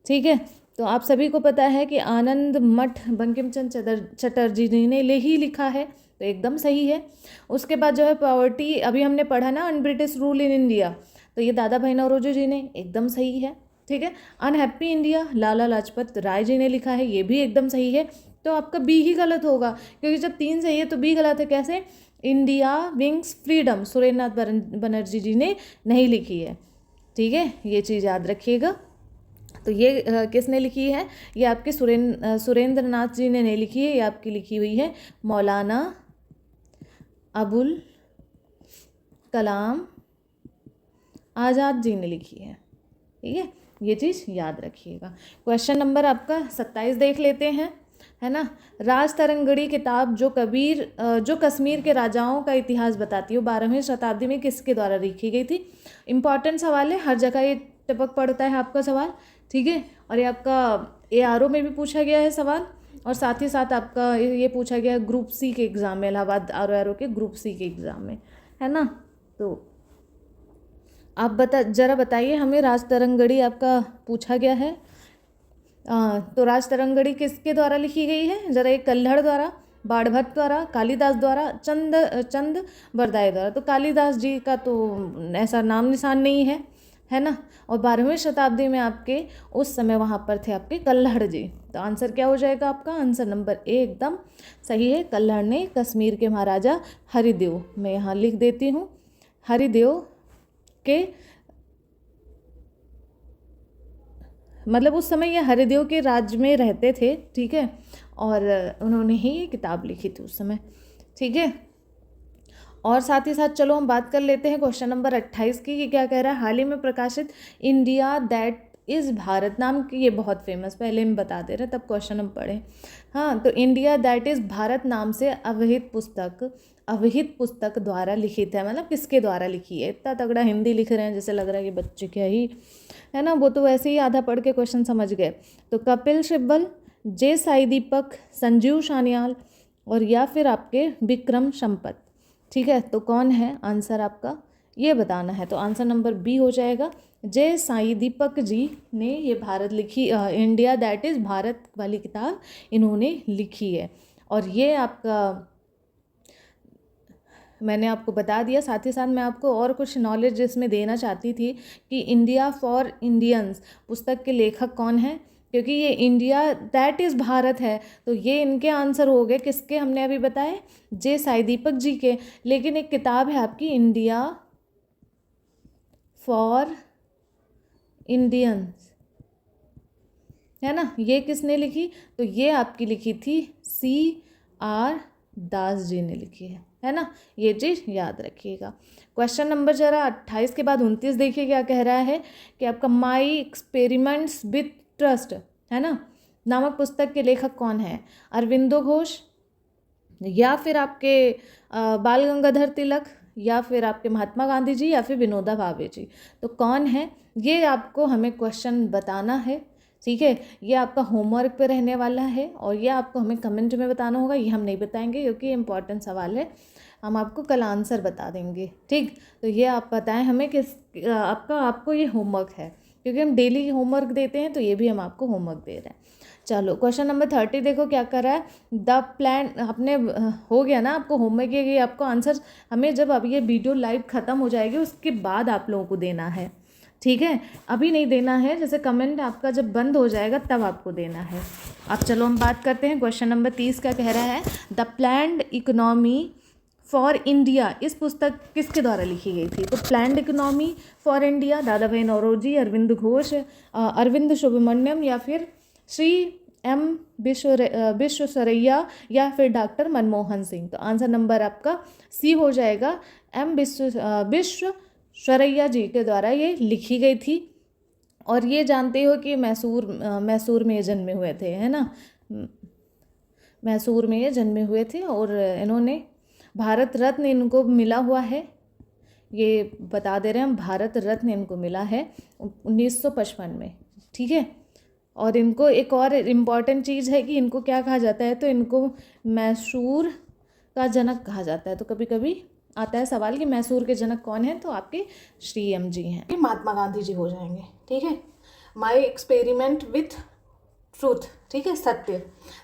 ठीक है। तो आप सभी को पता है कि आनंद मठ बंकिम चंद्र चटर्जी जी ने ही लिखा है, तो एकदम सही है। उसके बाद जो है पॉवर्टी, अभी हमने पढ़ा ना, un British rule in India, तो ये दादा भाई नौरोजी जी ने, एकदम सही है, ठीक है। अनहैप्पी इंडिया लाला लाजपत राय जी ने लिखा है, ये भी एकदम सही है। तो आपका बी ही गलत होगा, क्योंकि जब 3 सही है तो बी गलत है। कैसे, India wins freedom Surendranath Banerjee ji ने नहीं लिखी है, ठीक है, ये चीज़ याद रखिएगा। तो ये किसने लिखी है, ये आपके सुरेंद्रनाथ जी ने नहीं लिखी है, ये आपकी लिखी हुई है मौलाना अबुल कलाम आज़ाद जी ने लिखी है, ठीक है, ये चीज़ याद रखिएगा। क्वेश्चन नंबर आपका 27 देख लेते हैं, है ना। राज तरंगड़ी किताब जो कश्मीर के राजाओं का इतिहास बताती है, 12वीं शताब्दी में किसके द्वारा लिखी गई थी। इंपॉर्टेंट सवाल है, हर जगह ये टपक पड़ता है आपका सवाल, ठीक है। और ये आपका ARO में भी पूछा गया है सवाल, और साथ ही साथ आपका ये पूछा गया है ग्रुप C के एग्ज़ाम में, इलाहाबाद RO के ग्रुप C के एग्ज़ाम में, है ना। तो आप जरा बताइए हमें, राज तरंगड़ी आपका पूछा गया है, तो राज तरंगड़ी किसके द्वारा लिखी गई है, जरा एक कल्हड़ द्वारा, बाणभट्ट द्वारा, कालिदास द्वारा, चंद बरदाई द्वारा। तो कालिदास जी का तो ऐसा नाम निशान नहीं है ना। और 12वीं शताब्दी में आपके उस समय वहाँ पर थे आपके कल्हड़ जी। तो आंसर क्या हो जाएगा आपका, आंसर नंबर ए एकदम सही है। कल्हड़ ने कश्मीर के महाराजा हरिदेव, मैं यहाँ लिख देती हूँ, हरिदेव के मतलब उस समय ये हरिदेव के राज्य में रहते थे, ठीक है, और उन्होंने ही ये किताब लिखी थी उस समय, ठीक है। और साथ ही साथ चलो हम बात कर लेते हैं क्वेश्चन नंबर 28 की, कि क्या कह रहा है। हाल ही में प्रकाशित इंडिया दैट इज़ भारत नाम की, ये बहुत फेमस, पहले हम बता दे रहे तब क्वेश्चन हम पढ़े। हाँ, तो इंडिया दैट इज़ भारत नाम से अवहित पुस्तक द्वारा लिखित है, मतलब किसके द्वारा लिखी है। इतना तगड़ा हिंदी लिख रहे हैं जैसे लग रहा है कि बच्चे क्या ही है ना, वो तो वैसे ही आधा पढ़ के क्वेश्चन समझ गए। तो कपिल सिब्बल, जे साई दीपक, संजीव सान्याल और या फिर आपके विक्रम संपत, ठीक है। तो कौन है आंसर आपका, ये बताना है। तो आंसर नंबर बी हो जाएगा। जय साई दीपक जी ने ये भारत लिखी, इंडिया दैट इज़ भारत वाली किताब इन्होंने लिखी है। और ये आपका मैंने आपको बता दिया। साथ ही साथ मैं आपको और कुछ नॉलेज इसमें देना चाहती थी कि इंडिया फॉर इंडियंस पुस्तक के लेखक कौन है, क्योंकि ये इंडिया दैट इज़ भारत है, तो ये इनके आंसर हो गए। किसके हमने अभी बताए, जे साई दीपक जी के। लेकिन एक किताब है आपकी इंडिया फॉर इंडियंस, है ना, ये किसने लिखी, तो ये आपकी लिखी थी C.R. दास जी ने लिखी है ना, ये चीज़ याद रखिएगा। क्वेश्चन नंबर जरा 28 के बाद 29 देखिए क्या कह रहा है कि आपका माई एक्सपेरिमेंट्स विथ ट्रस्ट, है ना, नामक पुस्तक के लेखक कौन है। अरविंदो घोष, या फिर आपके बाल गंगाधर तिलक, या फिर आपके महात्मा गांधी जी, या फिर विनोबा भावे जी। तो कौन है ये आपको हमें क्वेश्चन बताना है, ठीक है। ये आपका होमवर्क पे रहने वाला है और ये आपको हमें कमेंट में बताना होगा। ये हम नहीं बताएंगे क्योंकि ये इंपॉर्टेंट सवाल है, हम आपको कल आंसर बता देंगे, ठीक। तो ये आप बताएं हमें किस आपको ये होमवर्क है, क्योंकि हम डेली होमवर्क देते हैं, तो ये भी हम आपको होमवर्क दे रहे हैं। चलो क्वेश्चन नंबर 30 देखो क्या कर रहा है। द प्लान, आपने हो गया ना आपको होमवर्क, ये आपको आंसर हमें जब अब ये वीडियो लाइव ख़त्म हो जाएगी उसके बाद आप लोगों को देना है, ठीक है, अभी नहीं देना है। जैसे कमेंट आपका जब बंद हो जाएगा तब आपको देना है। अब चलो हम बात करते हैं क्वेश्चन नंबर 30 का कह रहा है the planned economy for India, इस पुस्तक किसके द्वारा लिखी गई थी। तो प्लान्ड इकोनॉमी फॉर इंडिया दादा भाई नौरोजी, अरविंद घोष, अरविंद सुब्रमण्यम, या फिर श्री एम विश्वेश्वरैया, या फिर डॉक्टर मनमोहन सिंह। तो आंसर नंबर आपका सी हो जाएगा, एम विश्वेश्वरैया जी के द्वारा ये लिखी गई थी। और ये जानते हो कि मैसूर में ये जन्मे हुए थे, है ना, मैसूर में ये जन्मे हुए थे और इन्होंने भारत रत्न इनको मिला हुआ है, ये बता दे रहे हैं हम, भारत रत्न इनको मिला है 1955 में, ठीक है। और इनको एक और इम्पॉर्टेंट चीज़ है कि इनको क्या कहा जाता है, तो इनको मैसूर का जनक कहा जाता है। तो कभी कभी आता है सवाल कि मैसूर के जनक कौन है, तो आपके श्री एम जी हैं, महात्मा गांधी जी हो जाएंगे, ठीक है। माई एक्सपेरिमेंट विथ ट्रूथ, ठीक है, सत्य,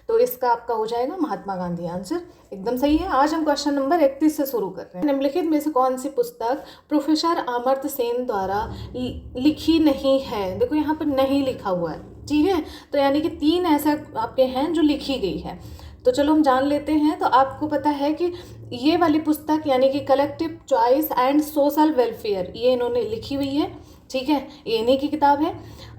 तो इसका आपका हो जाएगा महात्मा गांधी, आंसर एकदम सही है। आज हम क्वेश्चन नंबर 31 से शुरू कर रहे हैं। निम्नलिखित में से कौन सी पुस्तक प्रोफेसर अमर्त्य सेन द्वारा लिखी नहीं है। देखो यहाँ पर नहीं लिखा हुआ है, ठीक है, तो यानी कि 3 ऐसा आपके हैं जो लिखी गई है। तो चलो हम जान लेते हैं। तो आपको पता है कि ये वाली पुस्तक यानी कि collective choice and social welfare, ये इन्होंने लिखी हुई है, ठीक है, ये इन्हीं की किताब है।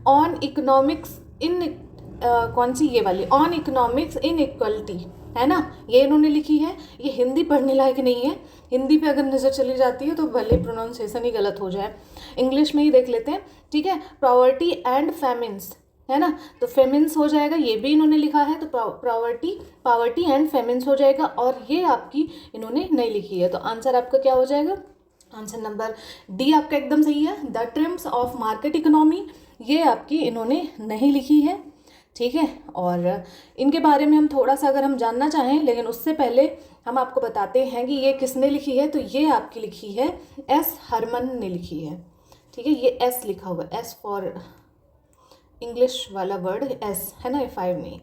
ऑन इकोनॉमिक्स इन कौन सी, ये वाली, ऑन इकोनॉमिक्स इन इक्वलिटी, है ना, ये इन्होंने लिखी है। ये हिंदी पढ़ने लायक नहीं है, हिंदी पे अगर नज़र चली जाती है तो भले प्रोनाउंसिएशन ही गलत हो जाए, इंग्लिश में ही देख लेते हैं, ठीक है। पॉवर्टी एंड फेमिन्स, है ना, तो फेमिन्स हो जाएगा, ये भी इन्होंने लिखा है, तो पॉवर्टी एंड फेमिन्स हो जाएगा। और ये आपकी इन्होंने नहीं लिखी है, तो आंसर आपका क्या हो जाएगा, आंसर नंबर डी आपका एकदम सही है। The TRIMS of market economy, ये आपकी इन्होंने नहीं लिखी है, ठीक है। और इनके बारे में हम थोड़ा सा अगर हम जानना चाहें, लेकिन उससे पहले हम आपको बताते हैं कि ये किसने लिखी है। तो ये आपकी लिखी है एस हरमन ने लिखी है, ठीक है, ये एस लिखा हुआ है, एस फॉर इंग्लिश वाला वर्ड एस है ना, F5 नहीं,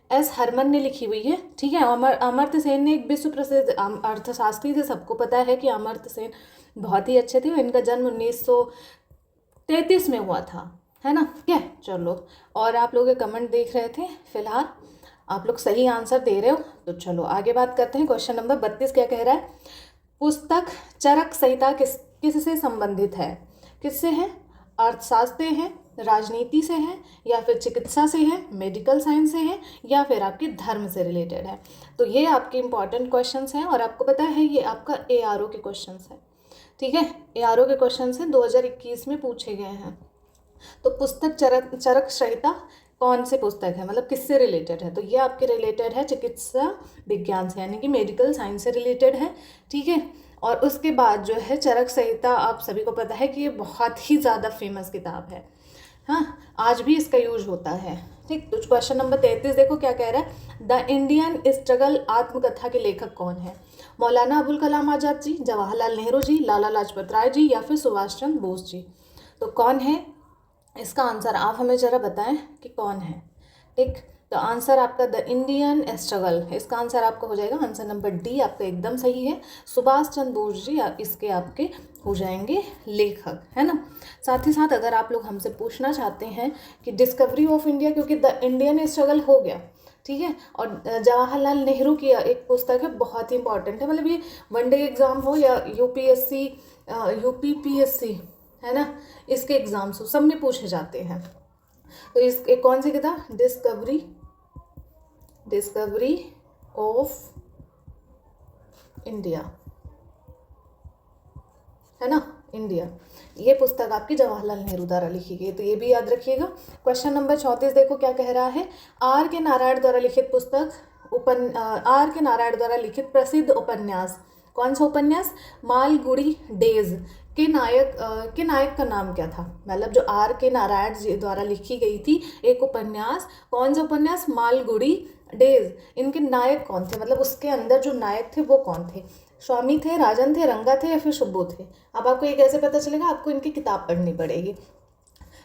एस हरमन ने लिखी हुई है, ठीक है। अमर्त्य सेन ने एक विश्व प्रसिद्ध अर्थशास्त्री थे, सबको पता है कि अमर्त्य सेन बहुत ही अच्छे थे। इनका जन्म 1933 में हुआ था, है ना, ठीक है। चलो, और आप लोग कमेंट देख रहे थे, फिलहाल आप लोग सही आंसर दे रहे हो, तो चलो आगे बात करते हैं। क्वेश्चन नंबर 32 क्या कह रहा है। पुस्तक चरक संहिता किससे संबंधित है, किससे है, अर्थशास्त्र है, राजनीति से है, या फिर चिकित्सा से है, मेडिकल साइंस से है, या फिर आपके धर्म से रिलेटेड है। तो ये आपके इंपॉर्टेंट क्वेश्चंस हैं और आपको पता है ये आपका ARO के क्वेश्चंस हैं, ठीक है। ARO के क्वेश्चंस हैं 2021 में पूछे गए हैं। तो पुस्तक चरक संहिता कौन से पुस्तक है, मतलब किससे रिलेटेड है, तो ये आपके रिलेटेड है चिकित्सा विज्ञान से, यानी कि मेडिकल साइंस से रिलेटेड है, ठीक है। और उसके बाद जो है चरक संहिता, आप सभी को पता है कि ये बहुत ही ज़्यादा फेमस किताब है, हाँ, आज भी इसका यूज होता है, ठीक। तो क्वेश्चन नंबर 33 देखो क्या कह रहा है, द इंडियन स्ट्रगल आत्मकथा के लेखक कौन है, मौलाना अबुल कलाम आज़ाद जी, जवाहरलाल नेहरू जी, लाला लाजपत राय जी, या फिर सुभाष चंद्र बोस जी। तो कौन है इसका आंसर, आप हमें ज़रा बताएं कि कौन है, ठीक। तो आंसर आपका द इंडियन स्ट्रगल, इसका आंसर आपका हो जाएगा आंसर नंबर डी, आपका एकदम सही है। सुभाष चंद्र बोस जी इसके आपके हो जाएंगे लेखक, है ना। साथ ही साथ अगर आप लोग हमसे पूछना चाहते हैं कि डिस्कवरी ऑफ इंडिया, क्योंकि द इंडियन स्ट्रगल हो गया, ठीक है, और जवाहरलाल नेहरू की एक पुस्तक है, बहुत ही इंपॉर्टेंट है, मतलब ये वनडे एग्ज़ाम हो या UPSC UPPSC, है ना, इसके एग्ज़ाम्स हो, सब में पूछे जाते हैं। तो इस कौन सी किताब, डिस्कवरी ऑफ इंडिया, है ना, इंडिया, ये पुस्तक आपकी जवाहरलाल नेहरू द्वारा लिखी गई, तो ये भी याद रखिएगा। क्वेश्चन नंबर 34 देखो क्या कह रहा है, आर के नारायण द्वारा लिखित पुस्तक आर के नारायण द्वारा लिखित प्रसिद्ध उपन्यास, कौन सा उपन्यास, मालगुडी डेज के नायक का नाम क्या था, मतलब जो आर के नारायण जी द्वारा लिखी गई थी एक उपन्यास, कौन सा उपन्यास, मालगुडी डेज, इनके नायक कौन थे, मतलब उसके अंदर जो नायक थे वो कौन थे, स्वामी थे, राजन थे, रंगा थे, या फिर सुब्बू थे। अब आपको ये कैसे पता चलेगा, आपको इनकी किताब पढ़नी पड़ेगी,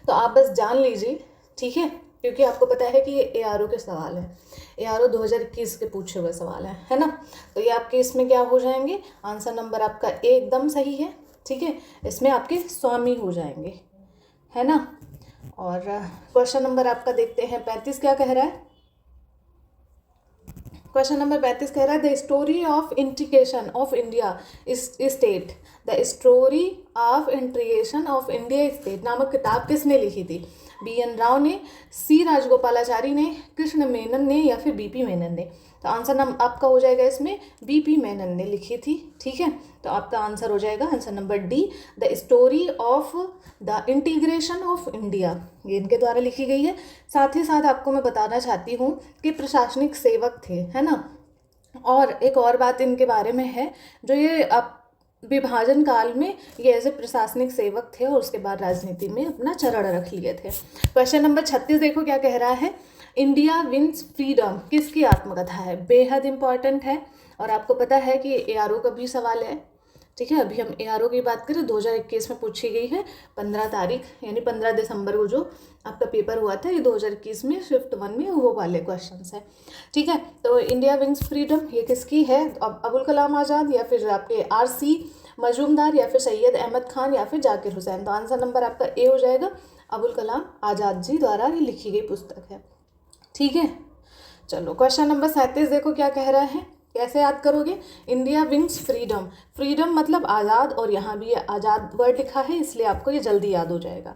तो आप बस जान लीजिए, ठीक है, क्योंकि आपको पता है कि ये ARO के सवाल है, ARO 2021 के पूछे हुए सवाल है ना। तो ये आपके इसमें क्या हो जाएंगे, आंसर नंबर आपका एकदम सही है, ठीक है, इसमें आपके स्वामी हो जाएंगे, है ना। और क्वेश्चन नंबर आपका देखते हैं 35 क्या कह रहा है, क्वेश्चन नंबर 35 कह रहा है, the story of integration of India state, the story of integration of India state नामक किताब किसने लिखी थी, BN राव ने, C राजगोपालाचारी ने, कृष्ण मेनन ने, या फिर BP मेनन ने। तो आंसर आपका हो जाएगा इसमें BP मेनन ने लिखी थी, ठीक है। तो आपका आंसर हो जाएगा answer number D, the story of the integration of India, ये इनके द्वारा लिखी गई है। साथ ही साथ आपको मैं बताना चाहती हूँ कि प्रशासनिक सेवक थे, है ना। और एक और बात इनके बारे में है, जो ये आप विभाजन काल में ये ऐसे प्रशासनिक सेवक थे और उसके बाद राजनीति में अपना चरण रख लिए थे। क्वेश्चन नंबर 36 देखो क्या कह रहा है, इंडिया विंस फ्रीडम किसकी आत्मकथा है, बेहद इंपॉर्टेंट है और आपको पता है कि ARO का भी सवाल है, ठीक है। अभी हम ARO की बात करें, 2021 में पूछी गई है, 15 तारीख यानी 15 दिसंबर को जो आपका पेपर हुआ था, ये 2021 में शिफ्ट 1 में वो वाले क्वेश्चंस है, ठीक है। तो इंडिया विंस फ्रीडम ये किसकी है, अबुल कलाम आज़ाद, या फिर आपके RC मजूमदार, या फिर सैयद अहमद खान, या फिर जाकिर हुसैन। तो आंसर नंबर आपका A हो जाएगा, अबुल कलाम आज़ाद जी द्वारा ये लिखी गई पुस्तक है, ठीक है। चलो क्वेश्चन नंबर 37 देखो क्या कह रहा है, कैसे याद करोगे, इंडिया विंग्स फ्रीडम, फ्रीडम मतलब आज़ाद, और यहाँ भी आज़ाद वर्ड लिखा है इसलिए आपको ये जल्दी याद हो जाएगा,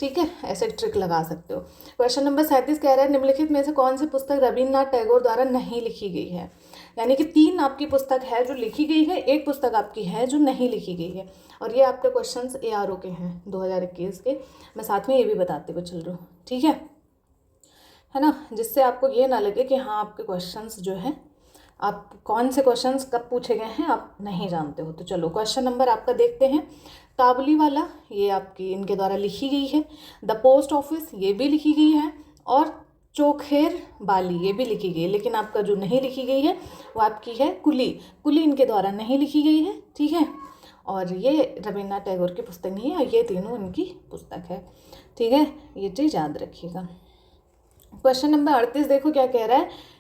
ठीक है, ऐसे ट्रिक लगा सकते हो। क्वेश्चन नंबर 37 कह रहा है, निम्नलिखित में से कौन सी पुस्तक रविन्द्रनाथ टैगोर द्वारा नहीं लिखी गई है, यानी कि 3 आपकी पुस्तक है जो लिखी गई है, 1 पुस्तक आपकी है जो नहीं लिखी गई है, और ये आपके क्वेश्चंस ARO के हैं 2021 के, मैं साथ में ये भी बताते हुए चल रही हूँ, ठीक है ना, जिससे आपको ये ना लगे कि हाँ आपके क्वेश्चंस जो हैं आप कौन से क्वेश्चंस कब पूछे गए हैं आप नहीं जानते हो। तो चलो क्वेश्चन नंबर आपका देखते हैं, काबुली वाला ये आपकी इनके द्वारा लिखी गई है, द पोस्ट ऑफिस ये भी लिखी गई है, और चोखेर बाली ये भी लिखी गई है, लेकिन आपका जो नहीं लिखी गई है वो आपकी है कुली, कुली इनके द्वारा नहीं लिखी गई है, ठीक है, और ये रविन्द्रनाथ टैगोर की पुस्तक नहीं है, ये तीनों इनकी पुस्तक है, ठीक है, ये चीज़ याद रखिएगा। क्वेश्चन नंबर 38 देखो क्या कह रहा है,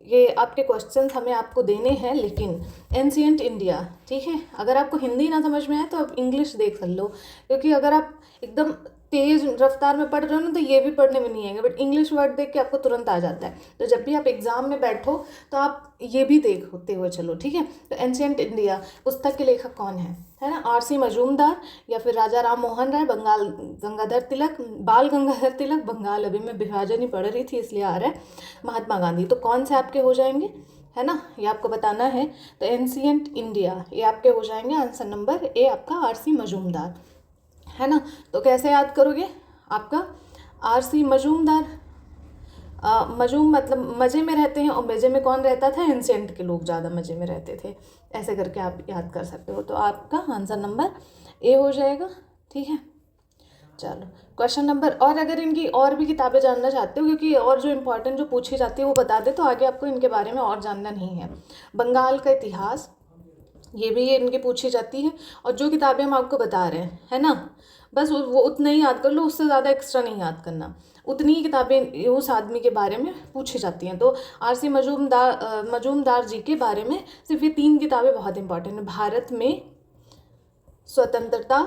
ये आपके क्वेश्चंस हमें आपको देने हैं, लेकिन एंशिएंट इंडिया, ठीक है, अगर आपको हिंदी ना समझ में आए तो आप इंग्लिश देख लो, क्योंकि अगर आप एकदम तेज रफ्तार में पढ़ रहे हो ना तो ये भी पढ़ने में नहीं आएगा, बट इंग्लिश वर्ड देख के आपको तुरंत आ जाता है। तो जब भी आप एग्जाम में बैठो तो आप ये भी देखते हुए चलो, ठीक है। तो एंशियंट इंडिया पुस्तक के लेखक कौन है ना, R.C. मजूमदार या फिर राजा राम मोहन राय, बंगाल गंगाधर तिलक, बाल गंगाधर तिलक, बंगाल, अभी मैं विभाजन ही पढ़ रही थी इसलिए आ रहा है, महात्मा गांधी। तो कौन से आपके हो जाएंगे, है ना, ये आपको बताना है। तो एंशियंट इंडिया ये आपके हो जाएंगे आंसर नंबर ए आपका R.C. मजूमदार, है ना। तो कैसे याद करोगे, आपका R.C. मजूमदार, मजूम मतलब मज़े में रहते हैं, और मज़े में कौन रहता था, एंशियंट के लोग ज़्यादा मज़े में रहते थे, ऐसे करके आप याद कर सकते हो। तो आपका आंसर नंबर ए हो जाएगा, ठीक है। चलो क्वेश्चन नंबर, और अगर इनकी और भी किताबें जानना चाहते हो, क्योंकि और जो इम्पोर्टेंट जो पूछी जाती है वो बता दे तो आगे आपको इनके बारे में और जानना नहीं है। बंगाल का इतिहास, ये भी इनकी पूछी जाती है, और जो किताबें हम आपको बता रहे हैं, है ना, बस वो उतना ही याद कर लो, उससे ज़्यादा एक्स्ट्रा नहीं याद करना। उतनी ही किताबें उस आदमी के बारे में पूछी जाती हैं। तो R.C. मजूमदार जी के बारे में सिर्फ ये 3 किताबें बहुत इंपॉर्टेंट है। भारत में स्वतंत्रता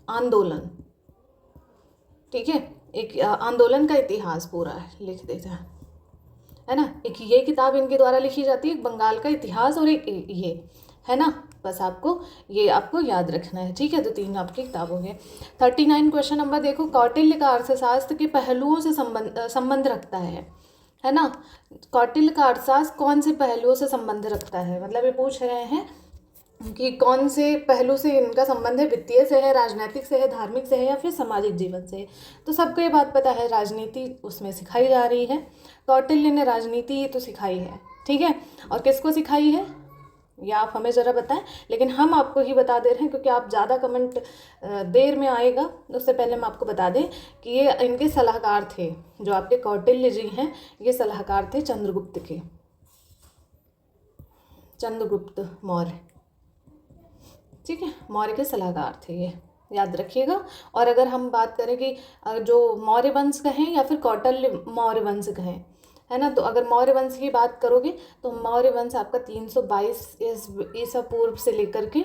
आंदोलन, ठीक है, एक आंदोलन का इतिहास पूरा लिख देते हैं, है ना। एक ये किताब इनके द्वारा लिखी जाती है, एक बंगाल का इतिहास, और एक ये, है ना। बस आपको ये आपको याद रखना है, ठीक है। तो 3 आपकी किताब हो गए। 39 क्वेश्चन नंबर देखो, कौटिल्य का अर्थशास्त्र के पहलुओं से संबंध रखता है ना। कौटिल्य का अर्थशास्त्र कौन से पहलुओं से संबंध रखता है, मतलब ये पूछ रहे हैं कि कौन से पहलू से इनका संबंध है, वित्तीय से है, राजनीतिक से है, धार्मिक से है, या फिर सामाजिक जीवन से है। तो सबको ये बात पता है, राजनीति उसमें सिखाई जा रही है, कौटिल्य ने राजनीति तो सिखाई है, ठीक है। और किसको सिखाई है ये आप हमें ज़रा बताएं, लेकिन हम आपको ही बता दे रहे हैं क्योंकि आप ज़्यादा कमेंट देर में आएगा, उससे पहले हम आपको बता दें कि ये इनके सलाहकार थे, जो आपके कौटिल्य जी हैं ये सलाहकार थे चंद्रगुप्त के, चंद्रगुप्त मौर्य, ठीक है, मौर्य के सलाहकार थे ये, याद रखिएगा। और अगर हम बात करें कि जो मौर्य वंश कहें या फिर कौटिल्य मौर्य वंश कहें, है ना, तो अगर मौर्य वंश की बात करोगे तो मौर्य वंश आपका 322 ईसा पूर्व से लेकर के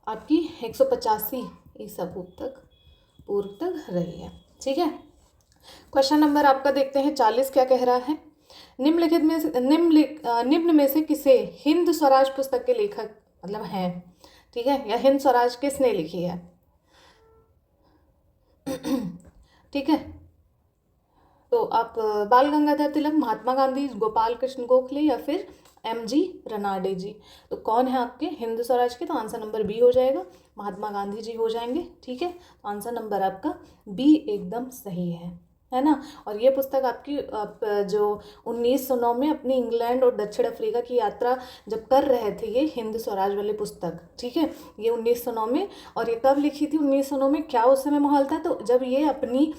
आपकी 185 ईसा पूर्व तक रही है, ठीक है। क्वेश्चन नंबर आपका देखते हैं 40 क्या कह रहा है, निम्न में से किसे हिंद स्वराज पुस्तक के लेखक मतलब हैं, ठीक है, या हिंद स्वराज किसने लिखी है, ठीक है। तो आप बाल गंगाधर तिलक, महात्मा गांधी, गोपाल कृष्ण गोखले, या फिर M.G. रनाडे जी। तो कौन है आपके हिंद स्वराज के, तो आंसर नंबर बी हो जाएगा, महात्मा गांधी जी हो जाएंगे, ठीक है। तो आंसर नंबर आपका बी एकदम सही है ना। और ये पुस्तक आपकी जो 1909 में अपनी इंग्लैंड और दक्षिण अफ्रीका की यात्रा जब कर रहे थे, ये हिंद स्वराज वाली पुस्तक, ठीक है, ये 1909 में। और ये कब लिखी थी 1909 में, क्या उस समय माहौल था, तो जब ये अपनी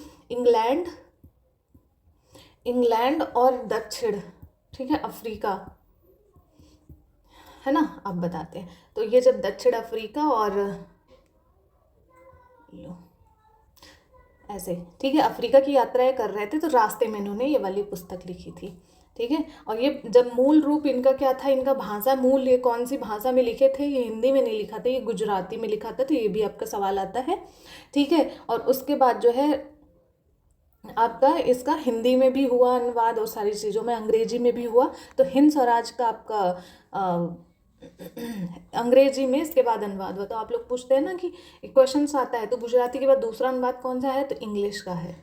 इंग्लैंड और दक्षिण, ठीक है, अफ्रीका, है ना, अब बताते हैं। तो ये जब दक्षिण अफ्रीका और ऐसे, ठीक है, अफ्रीका की यात्राएं कर रहे थे, तो रास्ते में इन्होंने ये वाली पुस्तक लिखी थी, ठीक है। और ये जब मूल रूप इनका क्या था, इनका भाषा मूल ये कौन सी भाषा में लिखे थे, ये हिंदी में नहीं लिखा था, ये गुजराती में लिखा था, तो ये भी आपका सवाल आता है, ठीक है। और उसके बाद जो है आपका इसका हिंदी में भी हुआ अनुवाद और सारी चीज़ों में, अंग्रेजी में भी हुआ। तो हिंद स्वराज का आपका अंग्रेजी में इसके बाद अनुवाद हुआ। तो आप लोग पूछते हैं ना कि क्वेश्चन आता है तो गुजराती के बाद दूसरा अनुवाद कौन सा है, तो इंग्लिश का है,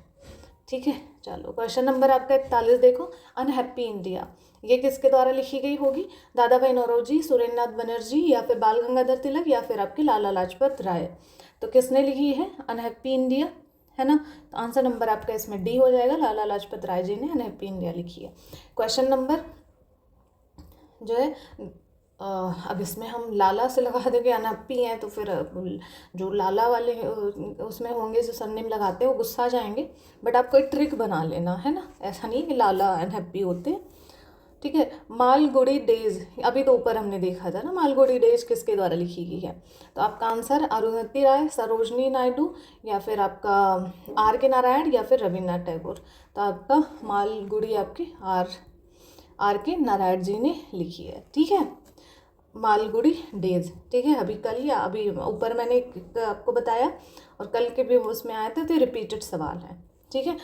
ठीक है। चलो क्वेश्चन नंबर आपका 41 देखो, अनहैप्पी इंडिया ये किसके द्वारा लिखी गई होगी, दादा भाई नौरोजी, सुरेंद्रनाथ बनर्जी, या फिर बाल गंगाधर तिलक, या फिर आपके लाला लाजपत राय। तो किसने लिखी है अनहैप्पी इंडिया, है ना। तो आंसर नंबर आपका इसमें डी हो जाएगा, लाला लाजपत राय जी ने अनहैप्पी इंडिया लिखी है। क्वेश्चन नंबर जो है अब इसमें हम लाला से लगा देंगे, अनहैप्पी हैं तो फिर जो लाला वाले उसमें होंगे जो सरनेम लगाते हैं वो गुस्सा जाएंगे, बट आपको एक ट्रिक बना लेना है ना, ऐसा नहीं कि लाला अनहैप्पी होते, ठीक है। मालगुडी डेज अभी तो ऊपर हमने देखा था ना, मालगुडी डेज किसके द्वारा लिखी गई है, तो आपका आंसर अरुंधति राय, सरोजनी नायडू, या फिर आपका R.K. नारायण, या फिर रविन्द्रनाथ टैगोर। तो आपका मालगुडी आपके R.K. नारायण जी ने लिखी है, ठीक है। मालगुडी डेज, ठीक है। अभी कल या अभी ऊपर मैंने आपको बताया और कल के भी उसमें आए थे, तो रिपीटेड सवाल है, ठीक है।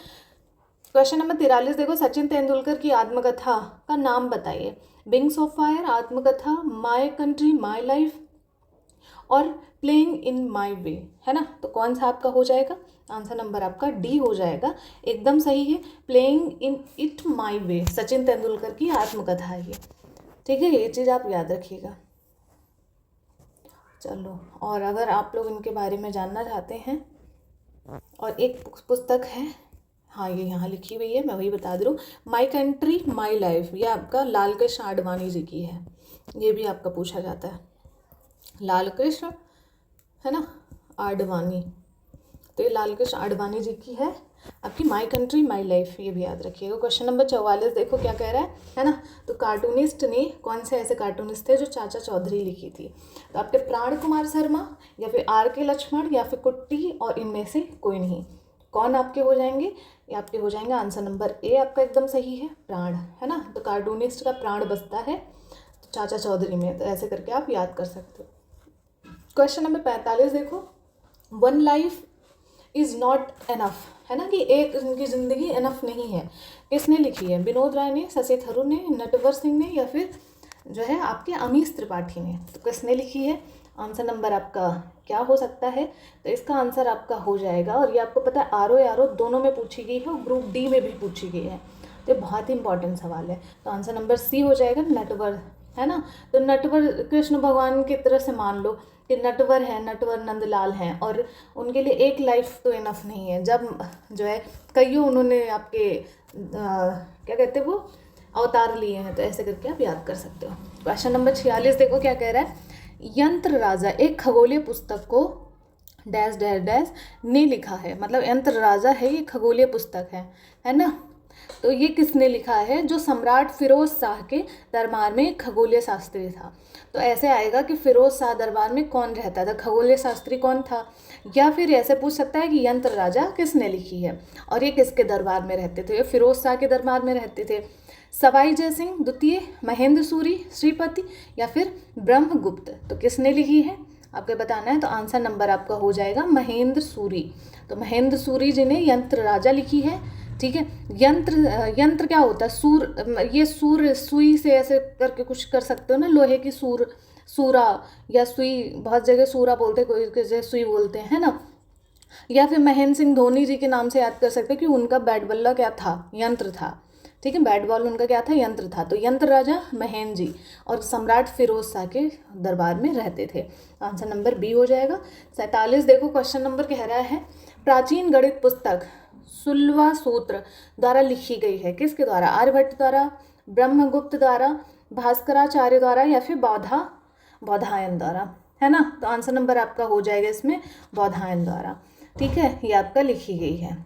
क्वेश्चन नंबर 43 देखो, सचिन तेंदुलकर की आत्मकथा का नाम बताइए। विंग्स ऑफ फायर, आत्मकथा, माय कंट्री माय लाइफ और प्लेइंग इन माय वे, है ना। तो कौन सा आपका हो जाएगा? आंसर नंबर आपका डी हो जाएगा, एकदम सही है। Playing in it my way Sachin Tendulkar की आत्मकथा है ये, ठीक है। ये चीज़ आप याद रखिएगा। चलो, और अगर आप लोग इनके बारे में जानना चाहते हैं, और एक पुस्तक है, हाँ ये यहाँ लिखी हुई है, मैं वही बता दूँ, माई कंट्री माई लाइफ, ये आपका लाल कृष्ण आडवाणी जी की है। ये भी आपका पूछा जाता है, लाल कृष्ण, है ना, आडवाणी। तो ये लाल कृष्ण आडवाणी जी की है आपकी माई कंट्री माई लाइफ, ये भी याद रखिएगा। क्वेश्चन नंबर 44 देखो क्या कह रहा है ना। तो कार्टूनिस्ट ने, कौन से ऐसे कार्टूनिस्ट थे जो चाचा चौधरी लिखी थी? तो आपके प्राण कुमार शर्मा या फिर आर के लक्ष्मण या फिर कुट्टी और इनमें से कोई नहीं। कौन आपके हो जाएंगे? ये आपके हो जाएंगे आंसर नंबर ए आपका एकदम सही है, प्राण, है ना। तो कार्टूनिस्ट का प्राण बसता है तो चाचा चौधरी में, तो ऐसे करके आप याद कर सकते हो। क्वेश्चन नंबर 45 देखो, one life is not enough, है ना, कि एक इनकी ज़िंदगी एनफ नहीं है, किसने लिखी है? विनोद राय ने, शशि थरूर ने, नटवर सिंह ने या फिर जो है आपके अमीश त्रिपाठी ने। तो किसने लिखी है? आंसर नंबर आपका क्या हो सकता है? तो इसका आंसर आपका हो जाएगा, और ये आपको पता है आर दोनों में पूछी गई है और ग्रुप डी में भी पूछी गई है, तो बहुत ही इंपॉर्टेंट सवाल है। तो आंसर नंबर सी हो जाएगा, नटवर, है ना। तो नटवर कृष्ण भगवान की तरह से मान लो कि नटवर है, नटवर नंदलाल हैं, और उनके लिए एक लाइफ तो इनफ नहीं है। जब जो है कईयों उन्होंने आपके क्या कहते हैं वो अवतार लिए हैं, तो ऐसे करके आप याद कर सकते हो। क्वेश्चन नंबर 46 देखो क्या कह रहा है। यंत्र राजा एक खगोलीय पुस्तक को डैश डैश डैश ने लिखा है, मतलब यंत्र राजा है ये खगोलीय पुस्तक है ना। तो ये किसने लिखा है? जो सम्राट फिरोज शाह के दरबार में खगोलीय शास्त्री था। तो ऐसे आएगा कि फिरोज शाह दरबार में कौन रहता था, खगोलीय शास्त्री कौन था, या फिर ऐसे पूछ सकता है कि यंत्र राजा किसने लिखी है और ये किसके दरबार में रहते थे? ये फिरोज शाह के दरबार में रहते थे। सवाई जयसिंह द्वितीय, महेंद्र सूरी, श्रीपति या फिर ब्रह्मगुप्त। तो किसने लिखी है आपको बताना है। तो आंसर नंबर आपका हो जाएगा महेंद्र सूरी। तो महेंद्र सूरी जी ने यंत्र राजा लिखी है, ठीक है। यंत्र क्या होता है? सूर, ये सूर, सुई से ऐसे करके कुछ कर सकते हो ना, लोहे की सूरा या सुई, बहुत जगह सूरा बोलते हैं, कोई जगह सुई बोलते हैं, है ना। या फिर महेंद्र सिंह धोनी जी के नाम से याद कर सकते हैं कि उनका बैट बल्ला क्या था? यंत्र था, ठीक है। बैट बॉल उनका क्या था? यंत्र था। तो यंत्र राजा महेंद्र जी और सम्राट फिरोज शाह के दरबार में रहते थे। आंसर नंबर बी हो जाएगा। 47 देखो क्वेश्चन नंबर कह रहा है, प्राचीन गणित पुस्तक सुलवा सूत्र द्वारा लिखी गई है, किसके द्वारा? आर्यभट्ट द्वारा, ब्रह्मगुप्त द्वारा, भास्कराचार्य द्वारा या फिर बौधायन द्वारा, है ना। तो आंसर नंबर आपका हो जाएगा इसमें बौधायन द्वारा, ठीक है। ये आपका लिखी गई है,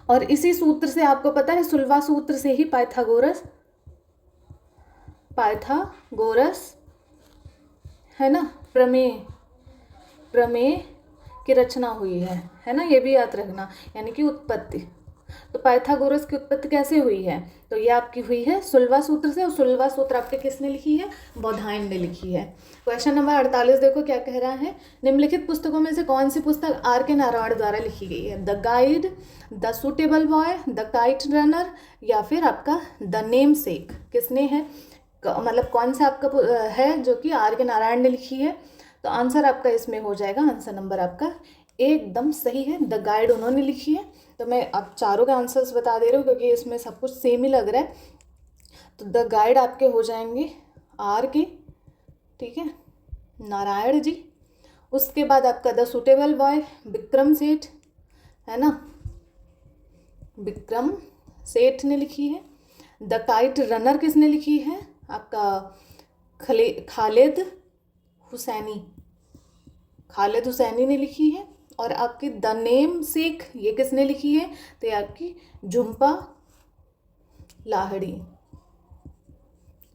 और इसी सूत्र से आपको पता है सुलवा सूत्र से ही पाइथागोरस है ना प्रमेय की रचना हुई है ना। ये भी याद रखना, यानी कि उत्पत्ति। तो पाइथागोरस की उत्पत्ति कैसे हुई है? तो ये आपकी हुई है सुलवा सूत्र से, और सुलवा सूत्र आपके किसने लिखी है? बौधायन ने लिखी है। क्वेश्चन नंबर 48 देखो क्या कह रहा है। निम्नलिखित पुस्तकों में से कौन सी पुस्तक आर के नारायण द्वारा लिखी गई है? The guide, the suitable boy, the kite runner या फिर आपका द नेम सेक। किसने है, मतलब कौन सा आपका है जो कि आर के नारायण ने लिखी है? तो आंसर आपका इसमें हो जाएगा, आंसर नंबर आपका एकदम सही है, द गाइड उन्होंने लिखी है। तो मैं अब चारों के आंसर्स बता दे रही हूँ क्योंकि इसमें सब कुछ सेम ही लग रहा है। तो द गाइड आपके हो जाएंगे आर के, ठीक है, नारायण जी। उसके बाद आपका the suitable boy Vikram Seth, है ना, विक्रम सेठ ने लिखी है। द काइट रनर किसने लिखी है? आपका खालिद हुसैनी ने लिखी है। और आपकी द नेम सेक ये किसने लिखी है? तो ये आपकी झुम्पा लाहिड़ी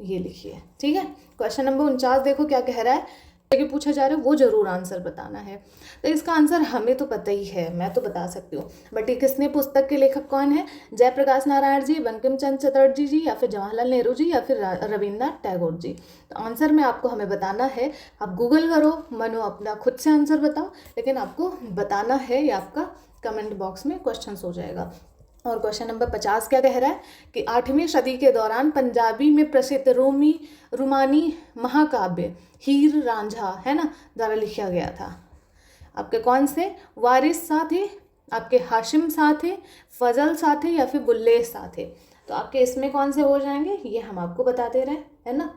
ये लिखी है, ठीक है। क्वेश्चन नंबर 49 देखो क्या कह रहा है। कि पूछा जा रहा है वो जरूर आंसर बताना है। तो इसका आंसर हमें तो पता ही है, मैं तो बता सकती हूँ, बट ये किसने पुस्तक के लेखक कौन है? जयप्रकाश नारायण जी, बंकिम चंद्र चटर्जी जी, या फिर जवाहरलाल नेहरू जी, या फिर रविन्द्रनाथ टैगोर जी। तो आंसर में आपको हमें बताना है। आप गूगल करो, मनो अपना खुद से आंसर बताओ, लेकिन आपको बताना है, ये आपका कमेंट बॉक्स में क्वेश्चन हो जाएगा। और क्वेश्चन नंबर 50 क्या कह रहा है कि 8वीं सदी के दौरान पंजाबी में प्रसिद्ध रूमानी महाकाव्य हीर रांझा, है ना, द्वारा लिखा गया था। आपके कौन से? वारिस शाह थे, आपके हाशिम शाह थे, फजल शाह थे, या फिर बुल्ले शाह थे। तो आपके इसमें कौन से हो जाएंगे, ये हम आपको बता दे रहे हैं, है ना।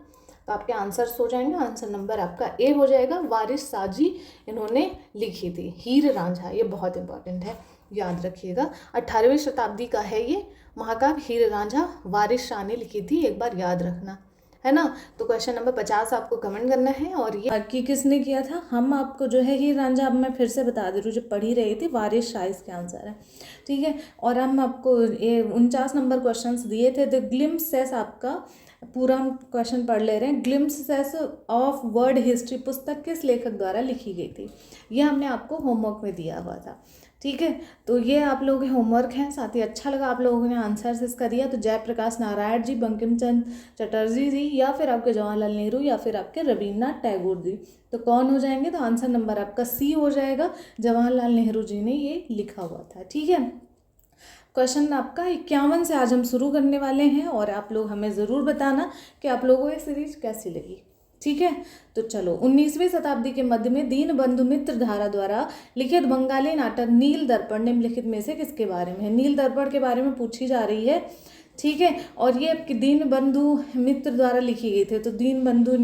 तो आपके आंसर्स हो जाएंगे, आंसर नंबर आपका ए हो जाएगा। वारिस शाह जी इन्होंने लिखी थी हीर रांझा, ये बहुत इंपॉर्टेंट है, याद रखिएगा। 18वीं शताब्दी का है ये महाकाव्य हीर रांझा, वारिस शाह ने लिखी थी, एक बार याद रखना, है ना। तो क्वेश्चन नंबर 50 आपको कमेंट करना है। और ये कि किसने किया था, हम आपको जो है हीर रांझा, अब मैं फिर से बता दे रही हूँ, जो पढ़ी रही थी, वारिस शाह इसके आंसर है, ठीक है। और हम आपको ये 49 नंबर क्वेश्चन दिए थे। द ग्लिम्प्सेस, आपका पूरा हम क्वेश्चन पढ़ ले रहे हैं। ग्लिम्प्सेस ऑफ वर्ल्ड हिस्ट्री पुस्तक किस लेखक द्वारा लिखी गई थी, ये हमने आपको होमवर्क में दिया हुआ था, ठीक है। तो ये आप लोगों के होमवर्क हैं। साथ ही अच्छा लगा आप लोगों ने आंसर इसका दिया, तो जयप्रकाश नारायण जी, बंकिम चंद्र चटर्जी जी, या फिर आपके जवाहरलाल नेहरू, या फिर आपके रविन्द्रनाथ टैगोर जी, तो कौन हो जाएंगे? तो आंसर नंबर आपका सी हो जाएगा, जवाहरलाल नेहरू जी ने ये लिखा हुआ था, ठीक है। क्वेश्चन आपका 51 से आज हम शुरू करने वाले हैं, और आप लोग हमें ज़रूर बताना कि आप लोगों को ये सीरीज कैसी लगी, ठीक है। तो चलो, 19वीं शताब्दी के मध्य में दीनबंधु मित्र धारा द्वारा लिखित बंगाली नाटक नील दर्पण निम्नलिखित में से किसके बारे में है? नील दर्पण के बारे में पूछी जा रही है, ठीक है। और ये दीनबंधु मित्र द्वारा लिखी गई थी, तो दीनबंधु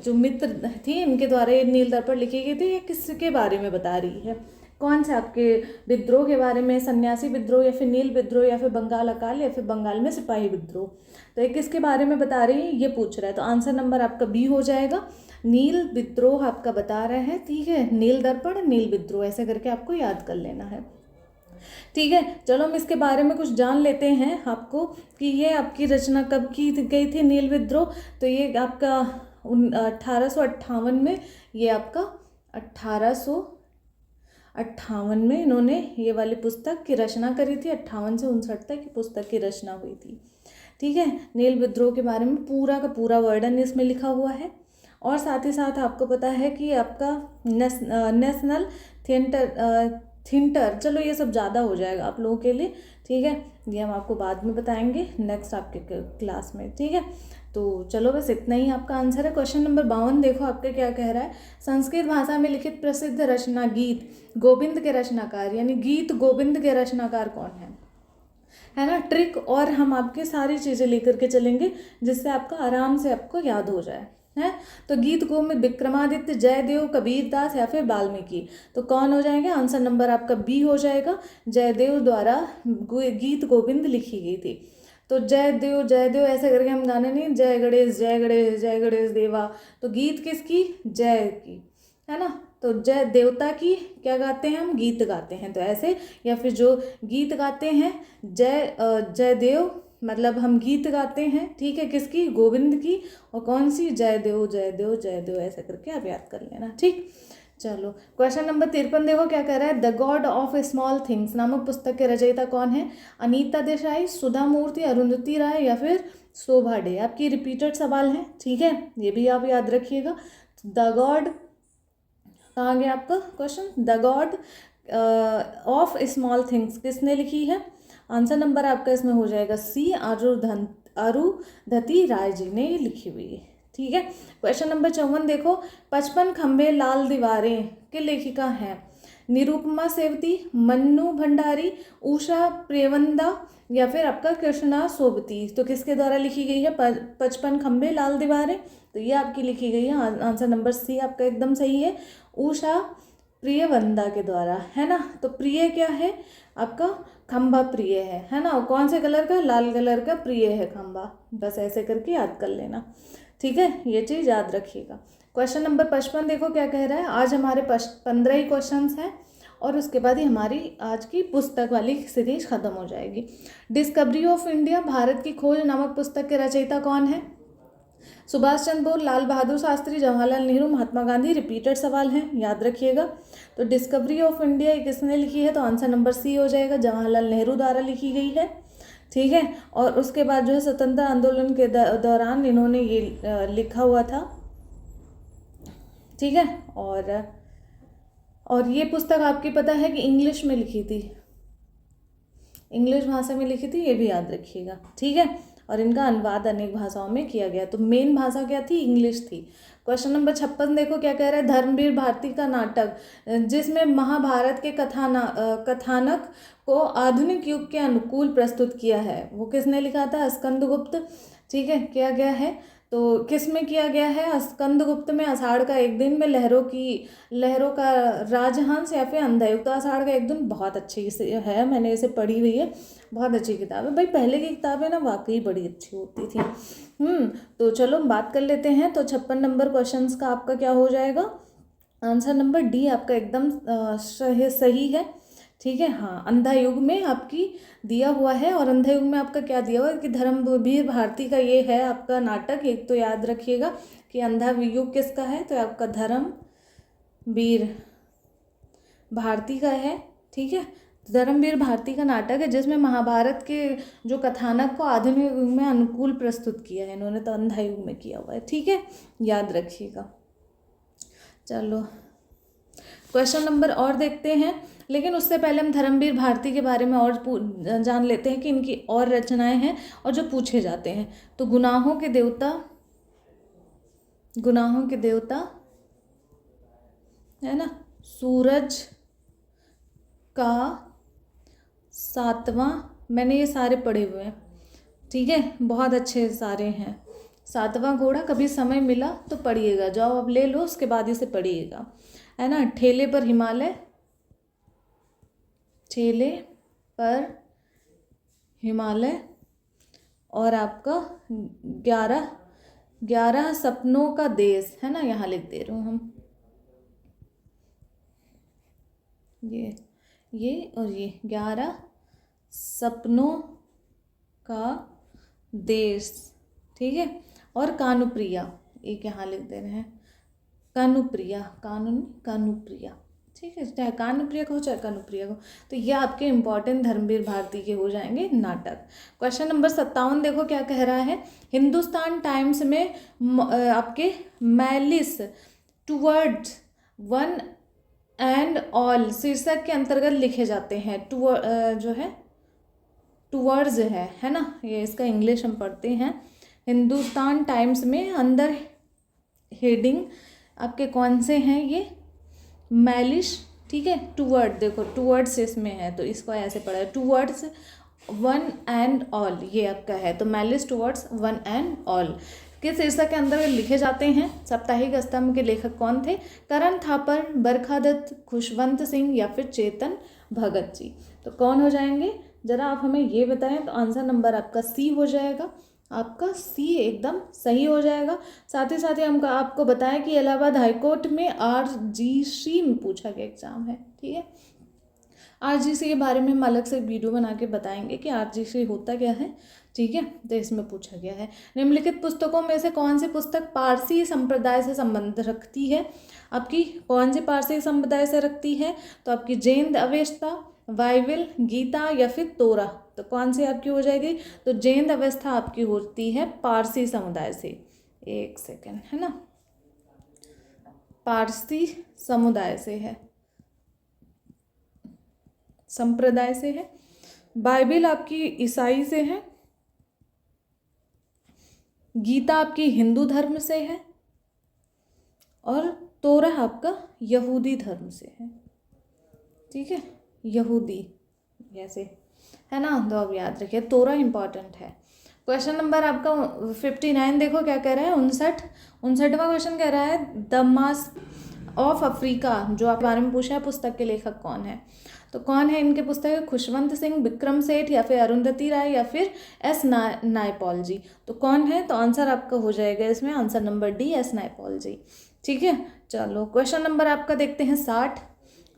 जो मित्र थी इनके द्वारा ये नील दर्पण लिखी गई थी। ये किसके बारे में बता रही है? कौन से आपके विद्रोह के बारे में? सन्यासी विद्रोह, या फिर नील विद्रोह, या फिर बंगाल अकाल, या फिर बंगाल में सिपाही विद्रोह। तो ये किसके बारे में बता रही है, ये पूछ रहा है। तो आंसर नंबर आपका बी हो जाएगा, नील विद्रोह आपका बता रहा है, ठीक है। नील दर्पण, नील विद्रोह, ऐसे करके आपको याद कर लेना है, ठीक है। चलो हम इसके बारे में कुछ जान लेते हैं आपको कि ये आपकी रचना कब की गई थी, नील विद्रोह। तो ये आपका 1858 में, ये आपका 1858 में इन्होंने ये वाली पुस्तक की रचना करी थी। 58 से 59 तक पुस्तक की रचना हुई थी, ठीक है। नील विद्रोह के बारे में पूरा का पूरा वर्णन इसमें लिखा हुआ है। और साथ ही साथ आपको पता है कि आपका नेशनल थिएटर, चलो ये सब ज़्यादा हो जाएगा आप लोगों के लिए, ठीक है। ये हम आपको बाद में बताएंगे नेक्स्ट आपके क्लास में, ठीक है। तो चलो बस इतना ही आपका आंसर है। क्वेश्चन नंबर 52 देखो आपका क्या कह रहा है। संस्कृत भाषा में लिखित प्रसिद्ध रचना गीत गोविंद के रचनाकार, यानी गीत गोविंद के रचनाकार कौन है ना। ट्रिक और हम आपके सारी चीज़ें लेकर के चलेंगे जिससे आपका आराम से आपको याद हो जाए, है। तो गीत गोविंद विक्रमादित्य, जयदेव, कबीरदास, या फिर वाल्मीकि। तो कौन हो जाएगा? आंसर नंबर आपका बी हो जाएगा, जयदेव द्वारा गीत गोविंद लिखी गई थी। तो जयदेव जयदेव ऐसे करके हम गाने नहीं, जय गणेश जय गणेश जय गणेश देवा। तो गीत किसकी? जय की, है ना। तो जय देवता की क्या गाते हैं हम? गीत गाते हैं। तो ऐसे, या फिर जो गीत गाते हैं जयदेव, मतलब हम गीत गाते हैं, ठीक है, किसकी? गोविंद की। और कौन सी? जयदेव जयदेव जयदेव, ऐसा करके आप याद कर लेना, ठीक। चलो क्वेश्चन नंबर 53 देखो क्या कह रहा है। The God of small things नामक पुस्तक के रचयिता कौन है? अनीता देसाई, सुधा मूर्ति, अरुंधति राय, या फिर शोभा डे। आपकी रिपीटेड सवाल है, ठीक है, ये भी आप याद रखिएगा। द गॉड, कहाँ गया आपका question? The God of small things किसने लिखी है? आंसर नंबर आपका इसमें हो जाएगा सी, अरुंधति राय जी ने लिखी हुई है, ठीक है। क्वेश्चन नंबर 54 देखो। 55 खंबे लाल दीवारें के लेखिका हैं? निरुपमा सेवती, मन्नू भंडारी, उषा प्रेवंदा, या फिर आपका कृष्णा सोबती। तो किसके द्वारा लिखी गई है 55 खंबे लाल दीवारें? तो ये आपकी लिखी गई है, आंसर नंबर सी आपका एकदम सही है, उषा प्रियवंदा के द्वारा, है ना। तो प्रिय क्या है आपका? खंबा प्रिय है ना। और कौन से कलर का? लाल कलर का प्रिय है खंबा। बस ऐसे करके याद कर लेना, ठीक है, ये चीज़ याद रखिएगा। क्वेश्चन नंबर 55 देखो क्या कह रहा है। आज हमारे 15 ही क्वेश्चन हैं और उसके बाद ही हमारी आज की पुस्तक वाली सीरीज खत्म हो जाएगी। डिस्कवरी ऑफ इंडिया, भारत की खोज नामक पुस्तक के रचयिता कौन है? सुभाष चंद्र बोस, लाल बहादुर शास्त्री, जवाहरलाल नेहरू, महात्मा गांधी। रिपीटेड सवाल हैं, याद रखिएगा। तो डिस्कवरी ऑफ इंडिया किसने लिखी है, तो आंसर नंबर सी हो जाएगा, जवाहरलाल नेहरू द्वारा लिखी गई है। ठीक है, और उसके बाद जो है स्वतंत्रता आंदोलन के दौरान इन्होंने ये लिखा हुआ था। ठीक है, और ये पुस्तक आपकी पता है कि इंग्लिश में लिखी थी, इंग्लिश भाषा में लिखी थी, ये भी याद रखिएगा। ठीक है, और इनका अनुवाद अनेक भाषाओं में किया गया। तो मेन भाषा क्या थी, इंग्लिश थी। क्वेश्चन नंबर 56 देखो क्या कह रहा है, धर्मवीर भारती का नाटक जिसमें महाभारत के कथानक को आधुनिक युग के अनुकूल प्रस्तुत किया है, वो किसने लिखा था, स्कंदगुप्त। ठीक है, किया गया है। तो किस में किया गया है, स्कंदगुप्त में। आषाढ़ का एक दिन में लहरों का राजहंस या फिर अंधयुक्त। तो आषाढ़ का एक दिन बहुत अच्छी है, मैंने इसे पढ़ी हुई है, बहुत अच्छी किताब है भाई। पहले की किताबें ना वाकई बड़ी अच्छी होती थी। तो चलो बात कर लेते हैं। तो 56 नंबर क्वेश्चन का आपका क्या हो जाएगा, आंसर नंबर डी आपका एकदम सही है। ठीक है, हाँ, अंधा युग में आपकी दिया हुआ है। और अंधा युग में आपका क्या दिया हुआ है कि धर्मवीर भारती का ये है आपका नाटक। एक तो याद रखिएगा कि अंधा युग किसका है, तो आपका धर्मवीर भारती का है। ठीक है, धर्मवीर भारती का नाटक है जिसमें महाभारत के जो कथानक को आधुनिक युग में अनुकूल प्रस्तुत किया है इन्होंने, तो अंधा युग में किया हुआ है। ठीक है, याद रखिएगा। चलो क्वेश्चन नंबर और देखते हैं, लेकिन उससे पहले हम धर्मवीर भारती के बारे में और जान लेते हैं कि इनकी और रचनाएं हैं और जो पूछे जाते हैं। तो गुनाहों के देवता है ना, सूरज का सातवां, मैंने ये सारे पढ़े हुए हैं। ठीक है, बहुत अच्छे सारे हैं। सातवां घोड़ा, कभी समय मिला तो पढ़िएगा, जाओ अब ले लो, उसके बाद इसे पढ़िएगा, है ना। ठेले पर हिमालय, और आपका 11 सपनों का देश, है ना, यहाँ लिख दे रहे हूँ हम, ये और ये 11 सपनों का देश। ठीक है, और कानुप्रिया, एक यहाँ लिख दे रहे हैं, कानुप्रिया। ठीक है, चाहे कानुप्रिया को चाहे कानुप्रिया को। तो ये आपके इंपॉर्टेंट धर्मवीर भारती के हो जाएंगे नाटक। क्वेश्चन नंबर 57 देखो क्या कह रहा है, हिंदुस्तान टाइम्स में आपके malice towards one and all शीर्षक के अंतर्गत लिखे जाते हैं। जो है टूवर्ड्स है ना, ये इसका इंग्लिश हम पढ़ते हैं। हिंदुस्तान टाइम्स में अंदर हेडिंग आपके कौन से हैं, ये मैलिश। ठीक है, टूवर्ड, देखो टूवर्ड्स इसमें है तो इसको ऐसे पढ़ा है, टूवर्ड्स वन एंड ऑल, ये आपका है। तो malice towards one and all किस शीर्षक के अंदर लिखे जाते हैं। साप्ताहिक स्तंभ के लेखक कौन थे, करण थापर, बरखादत्त, खुशवंत सिंह या फिर चेतन भगत जी। तो कौन हो जाएंगे, जरा आप हमें ये बताएं। तो आंसर नंबर आपका सी हो जाएगा, आपका सी एकदम सही हो जाएगा। साथ ही हमको आपको बताया कि इलाहाबाद हाईकोर्ट में आरजीसी में पूछा गया एग्जाम है। ठीक है, आरजीसी के बारे में हम अलग से वीडियो बना के बताएंगे कि आरजीसी होता क्या है। ठीक है, तो इसमें पूछा गया है निम्नलिखित पुस्तकों में से कौन सी पुस्तक पारसी संप्रदाय से संबंध रखती है। आपकी कौन सी पारसी संप्रदाय से रखती है, तो आपकी जैन अवेस्ता, बाइबिल, गीता या फिर तोरा। तो कौन सी आपकी हो जाएगी, तो जैन अवस्था आपकी होती है पारसी समुदाय से। एक सेकेंड, है ना, पारसी समुदाय से है, संप्रदाय से है। बाइबिल आपकी ईसाई से है, गीता आपकी हिंदू धर्म से है, और तोरा आपका यहूदी धर्म से है। ठीक है, यहूदी जैसे, है ना। तो अब याद रखिए तोरा इंपॉर्टेंट है। क्वेश्चन नंबर आपका 59 देखो क्या कह रहा है, 59वां क्वेश्चन कह रहा है द मास्क ऑफ अफ्रीका, जो आप बारे में पूछा है, पुस्तक के लेखक कौन है। तो कौन है इनके पुस्तक, खुशवंत सिंह, विक्रम सेठ या फिर अरुंधति राय या फिर एस नायपॉल जी। तो कौन है, तो आंसर आपका हो जाएगा इसमें answer number D, S Naipaul ji. ठीक है, चलो क्वेश्चन नंबर आपका देखते हैं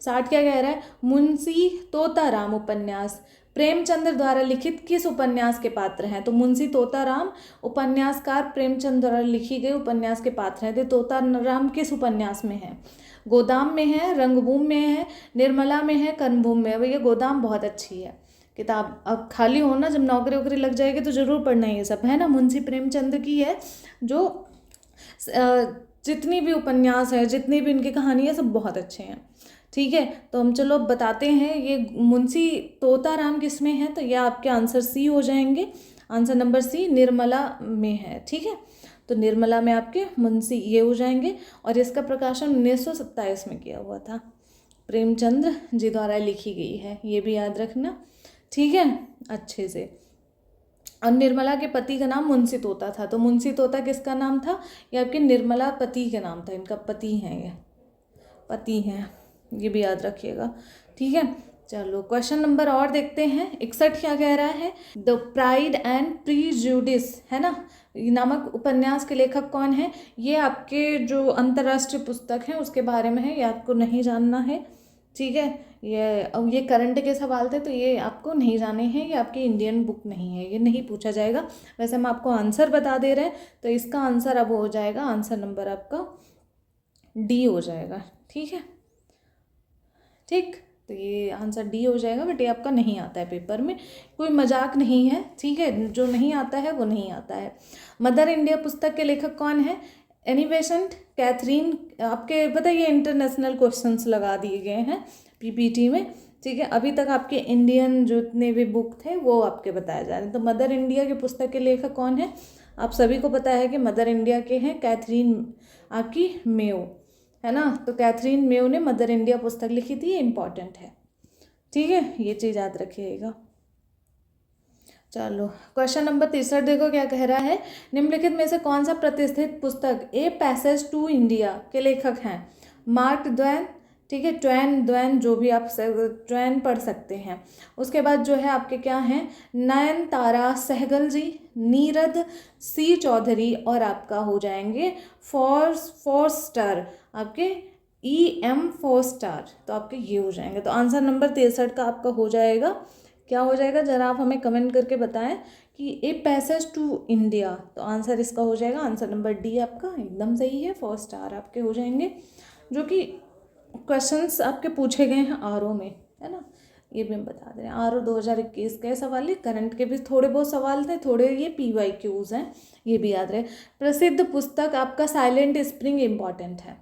60 क्या कह रहा है, मुंशी तोताराम उपन्यास प्रेमचंद्र द्वारा लिखित किस उपन्यास के पात्र हैं। तो मुंशी तोताराम उपन्यासकार प्रेमचंद द्वारा लिखी गई उपन्यास के पात्र हैं। तो तोताराम किस उपन्यास में है, गोदाम में है, रंगभूमि में है, निर्मला में है, कर्मभूमि में है। भैया गोदाम बहुत अच्छी है किताब, अब खाली हो ना, जब नौकरी वोकरी लग जाएगी तो ज़रूर पढ़ना ये सब, है ना। मुंशी प्रेमचंद की है, जो जितनी भी उपन्यास है, जितनी भी इनकी कहानी है, सब बहुत अच्छे हैं। ठीक है, तो हम चलो बताते हैं ये मुंशी तोताराम किस में है। तो ये आपके आंसर सी हो जाएंगे, आंसर नंबर सी निर्मला में है। ठीक है, तो निर्मला में आपके मुंशी ये हो जाएंगे। और इसका प्रकाशन 1927 में किया हुआ था, प्रेमचंद्र जी द्वारा लिखी गई है, ये भी याद रखना। ठीक है, अच्छे से। और निर्मला के पति का नाम मुंशी तोता था। तो मुंशी तोता किसका नाम था, ये आपके निर्मला पति का नाम था, इनका पति हैं, ये पति हैं, ये भी याद रखिएगा। ठीक है, चलो क्वेश्चन नंबर और देखते हैं। 61 क्या कह रहा है, द प्राइड एंड प्रीजुडिस, है ना, नामक उपन्यास के लेखक कौन है। ये आपके जो अंतर्राष्ट्रीय पुस्तक है उसके बारे में है, ये आपको नहीं जानना है। ठीक है, ये करंट के सवाल थे तो ये आपको नहीं जाने हैं, ये आपकी इंडियन बुक नहीं है, ये नहीं पूछा जाएगा। वैसे हम आपको आंसर बता दे रहे हैं, तो इसका आंसर अब हो जाएगा, आंसर नंबर आपका डी हो जाएगा। ठीक है, ठीक, तो ये आंसर डी हो जाएगा। बट ये आपका नहीं आता है पेपर में, कोई मजाक नहीं है। ठीक है, जो नहीं आता है वो नहीं आता है। मदर इंडिया पुस्तक के लेखक कौन है, एनी बेसेंट, कैथरीन। आपके पता है ये इंटरनेशनल क्वेश्चंस लगा दिए गए हैं पीपीटी में। ठीक है, अभी तक आपके इंडियन जितने भी बुक थे वो आपके बताए जा रहे हैं। तो मदर इंडिया की पुस्तक के लेखक कौन है, आप सभी को पता है कि मदर इंडिया के हैं कैथरीन आपकी मेयो, है ना। तो कैथरीन मेयो ने मदर इंडिया पुस्तक लिखी थी, ये इंपॉर्टेंट है। ठीक है, ये चीज़ याद रखिएगा। चलो क्वेश्चन नंबर 63 देखो क्या कह रहा है, निम्नलिखित में से कौन सा प्रतिष्ठित पुस्तक ए पैसेज टू इंडिया के लेखक हैं, मार्क ट्वेन। ठीक है, ट्वेन जो भी आप ट्वेन पढ़ सकते हैं। उसके बाद जो है आपके क्या हैं, नयनतारा सहगल जी, नीरद सी चौधरी, और आपका हो जाएंगे फोर्स्टर, आपके EM फोर्स्टर। तो आपके ये हो जाएंगे। तो आंसर नंबर 63 का आपका हो जाएगा, क्या हो जाएगा जरा आप हमें कमेंट करके बताएं कि ए पैसेज टू इंडिया। तो आंसर इसका हो जाएगा, आंसर नंबर डी आपका एकदम सही है, 4 स्टार आपके हो जाएंगे। जो कि क्वेश्चंस आपके पूछे गए हैं आरओ में, है ना, ये भी हम बता दे रहे हैं। आरओ 2021 के सवाल है, करंट के भी थोड़े बहुत सवाल थे, थोड़े ये PYQs हैं, ये भी याद रहे। प्रसिद्ध पुस्तक आपका साइलेंट स्प्रिंग इम्पॉर्टेंट है।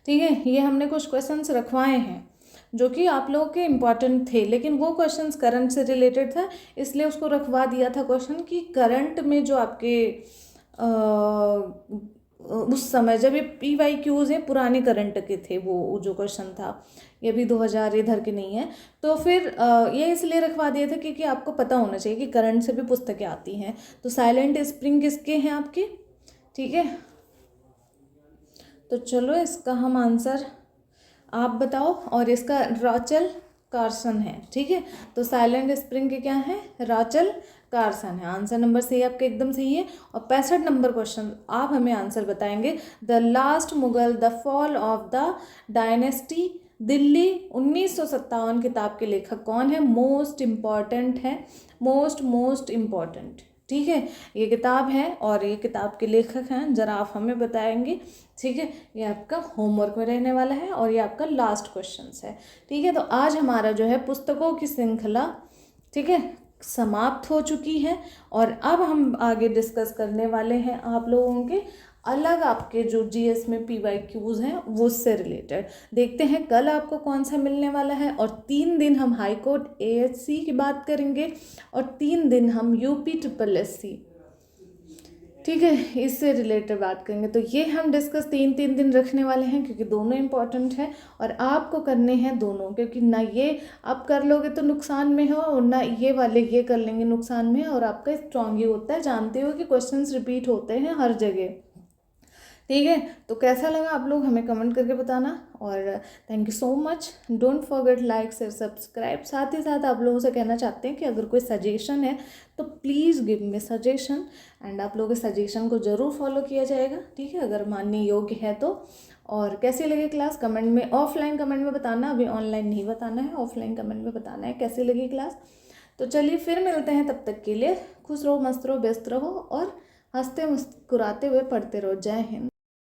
ठीक है, ये हमने कुछ क्वेश्चंस रखवाए हैं जो कि आप लोगों के इम्पॉर्टेंट थे, लेकिन वो क्वेश्चंस करंट से रिलेटेड था, इसलिए उसको रखवा दिया था क्वेश्चन कि करंट में जो आपके उस समय जब ये PYQs हैं पुराने करंट के थे, वो जो क्वेश्चन था, ये भी 2000 इधर के नहीं है। तो फिर ये इसलिए रखवा दिए थे क्योंकि आपको पता होना चाहिए कि करंट से भी पुस्तकें आती हैं। तो साइलेंट स्प्रिंग किसके हैं आपके, ठीक है। तो चलो इसका हम आंसर आप बताओ, और इसका राचल कार्सन है। ठीक है, तो साइलेंट स्प्रिंग के क्या है, राचल कार्सन है। आंसर नंबर सही आपका एकदम सही है। और 65 नंबर क्वेश्चन आप हमें आंसर बताएंगे, the last Mughal, the fall of the dynasty Delhi 1957 किताब के लेखक कौन है। मोस्ट इम्पॉर्टेंट है, मोस्ट इम्पॉर्टेंट। ठीक है, ये किताब है और ये किताब के लेखक हैं, जरा आप हमें बताएंगे। ठीक है, ये आपका होमवर्क में रहने वाला है और ये आपका लास्ट क्वेश्चंस है। ठीक है, तो आज हमारा जो है पुस्तकों की श्रृंखला, ठीक है, समाप्त हो चुकी है। और अब हम आगे डिस्कस करने वाले हैं आप लोगों के अलग आपके जो GS में PYQs हैं वो उससे रिलेटेड। देखते हैं कल आपको कौन सा मिलने वाला है। और 3 दिन हम हाई कोर्ट AHC की बात करेंगे और 3 दिन हम UPSSC, ठीक है, इससे रिलेटेड बात करेंगे। तो ये हम डिस्कस 3 दिन रखने वाले हैं क्योंकि दोनों इम्पॉर्टेंट है और आपको करने हैं दोनों, क्योंकि ना ये आप कर लोगे तो नुकसान में हो और ना ये वाले ये कर लेंगे नुकसान में। और आपका स्ट्रॉन्ग ही होता है, जानते हो कि क्वेश्चंस रिपीट होते हैं हर जगह। ठीक है, तो कैसा लगा आप लोग हमें कमेंट करके बताना। और thank you so much. Don't forget like share subscribe. साथ ही साथ आप लोगों से कहना चाहते हैं कि अगर कोई सजेशन है तो please give me suggestion, and आप लोगों के सजेशन को ज़रूर फॉलो किया जाएगा, ठीक है, अगर मानने योग्य है तो। और कैसी लगी क्लास कमेंट में, ऑफलाइन कमेंट में बताना, अभी ऑनलाइन नहीं बताना है, ऑफलाइन कमेंट में बताना है कैसी लगी क्लास। तो चलिए फिर मिलते हैं, तब तक के लिए खुश रहो, मस्त रहो, व्यस्त रहो और हंसते मुस्कुराते हुए पढ़ते रहो। जय हिंद।